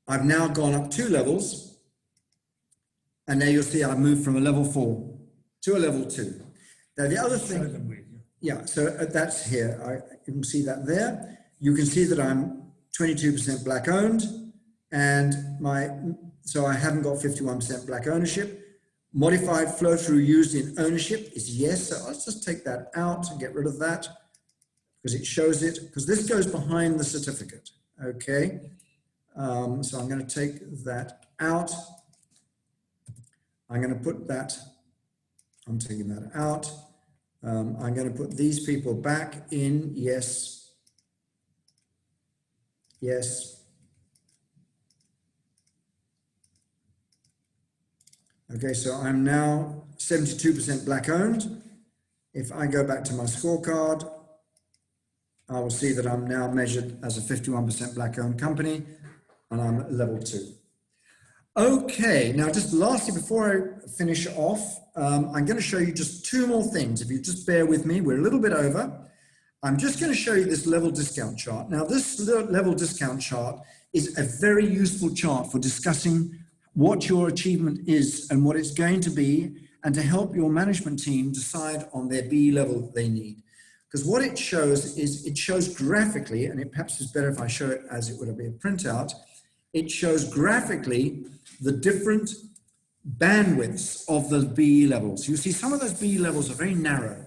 I've now gone up 2 levels, and there you'll see I've moved from a level 4 to a level 2. Now the other thing, yeah, so that's here. You can see that there. You can see that I'm 22% black owned, and so I haven't got 51% black ownership. Modified flow through used in ownership is yes. So let's just take that out and get rid of that because it shows it, because this goes behind the certificate. Okay. So I'm going to take that out. I'm going to put that, I'm taking that out. I'm going to put these people back in yes, yes. Okay, so I'm now 72% black owned. If I go back to my scorecard, I will see that I'm now measured as a 51% black owned company, and I'm level 2. Okay, now just lastly, before I finish off, I'm going to show you just 2 more things. If you just bear with me, we're a little bit over. I'm just going to show you this level discount chart. Now, this level discount chart is a very useful chart for discussing what your achievement is and what it's going to be, and to help your management team decide on their B level they need. Because what it shows is, it shows graphically, and it perhaps is better if I show it as it would be a printout, it shows graphically the different bandwidths of the BE levels. You see some of those BE levels are very narrow.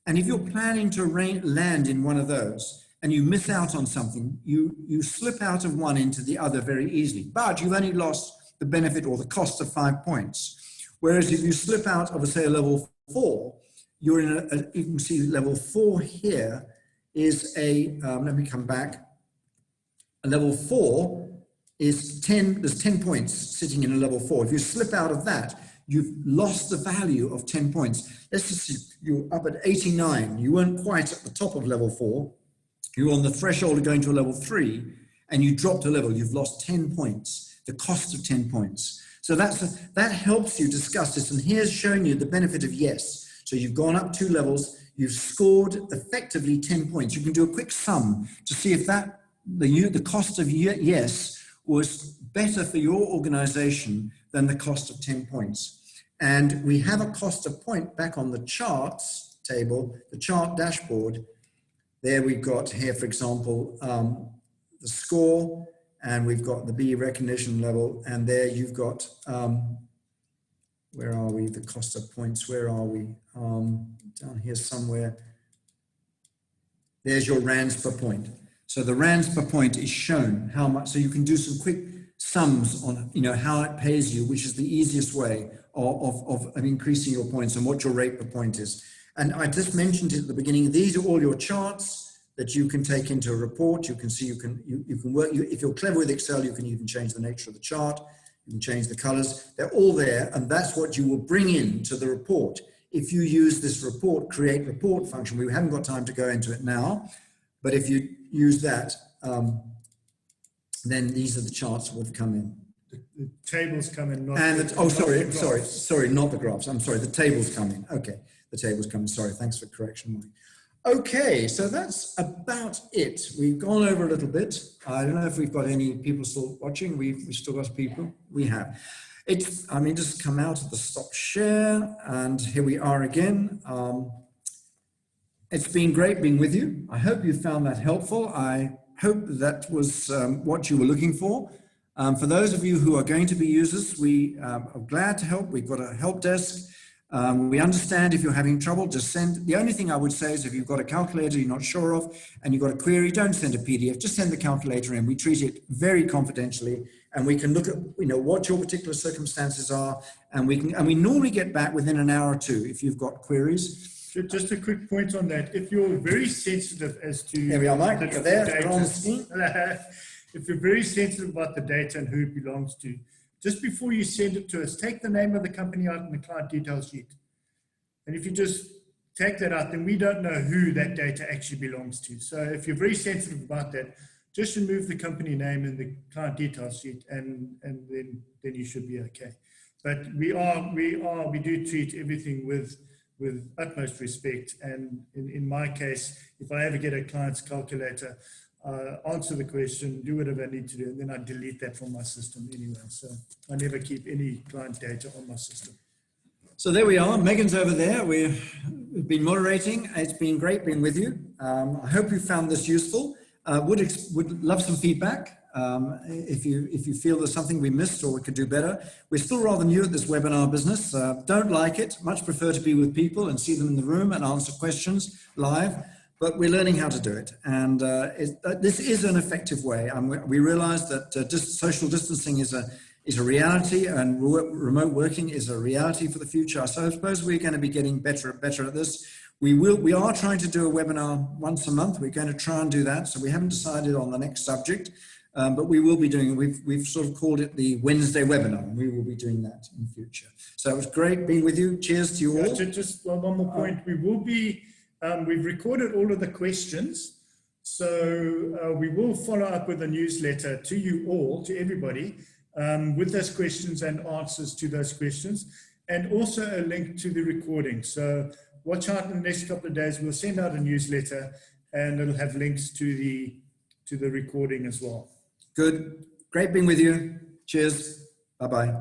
And if you're planning to land in one of those and you miss out on something, you slip out of one into the other very easily. But you've only lost the benefit or the cost of 5 points. Whereas if you slip out of, say, a level 4, you're in you can see level 4 here is let me come back. A level 4 is 10, there's 10 points sitting in a level 4. If you slip out of that, you've lost the value of 10 points. Let's just see, you're up at 89. You weren't quite at the top of level 4. You're on the threshold of going to a level 3, and you dropped a level. You've lost 10 points, the cost of 10 points. So that helps you discuss this. And here's showing you the benefit of yes. So you've gone up 2 levels. You've scored effectively 10 points. You can do a quick sum to see if the cost of yes was better for your organization than the cost of 10 points. And we have a cost of point back on the charts table, the chart dashboard. There we've got here, for example, the score, and we've got the B recognition level, and there you've got where are we? The cost of points, where are we? Down here somewhere. There's your rands per point. So the rands per point is shown how much, so you can do some quick sums on, you know, how it pays you, which is the easiest way of increasing your points and what your rate per point is. And I just mentioned it at the beginning, these are all your charts that you can take into a report. You can see, you can work, if you're clever with Excel, you can even change the nature of the chart, you can change the colors, they're all there, and that's what you will bring into the report. If you use this report, create report function, we haven't got time to go into it now, but if you use that, then these are the charts that would come in. The tables come in, not and the, oh, sorry, not the graphs. I'm sorry, the tables come in. Okay, the tables come in. Sorry, thanks for correction, Mike. Okay, so that's about it. We've gone over a little bit. I don't know if we've got any people still watching. We've still got people. We have. I mean, just come out of the stop share, and here we are again. It's been great being with you. I hope you found that helpful. I hope that was what you were looking for. For those of you who are going to be users, we are glad to help. We've got a help desk. We understand if you're having trouble, just send. The only thing I would say is if you've got a calculator you're not sure of and you've got a query, don't send a PDF, just send the calculator in. We treat it very confidentially, and we can look at, you know, what your particular circumstances are, and we normally get back within an hour or two if you've got queries. Just a quick point on that. If you're very sensitive as to... There we are, Mike. You're there. You're on the screen. If you're very sensitive about the data and who it belongs to, just before you send it to us, take the name of the company out in the client details sheet. And if you just take that out, then we don't know who that data actually belongs to. So if you're very sensitive about that, just remove the company name in the client details sheet, and then you should be okay. But we do treat everything with utmost respect. And in my case, if I ever get a client's calculator, answer the question, do whatever I need to do, and then I delete that from my system anyway. So I never keep any client data on my system. So there we are. Megan's over there. We've been moderating. It's been great being with you. I hope you found this useful. Would love some feedback. If you feel there's something we missed or we could do better. We're still rather new at this webinar business. Don't like it. Much prefer to be with people and see them in the room and answer questions live. But we're learning how to do it, and this is an effective way. We realize that social distancing is a reality, and remote working is a reality for the future. So I suppose we're going to be getting better at this. We are trying to do a webinar once a month. We're going to try and do that. So we haven't decided on the next subject, but we will be doing. We've sort of called it the Wednesday webinar, and we will be doing that in future. So it was great being with you. Cheers to you all. Just one more point. We will be. We've recorded all of the questions, so we will follow up with a newsletter to you all, to everybody, with those questions and answers to those questions, and also a link to the recording. So watch out in the next couple of days. We'll send out a newsletter, and it'll have links to the recording as well. Good. Great being with you. Cheers. Bye-bye.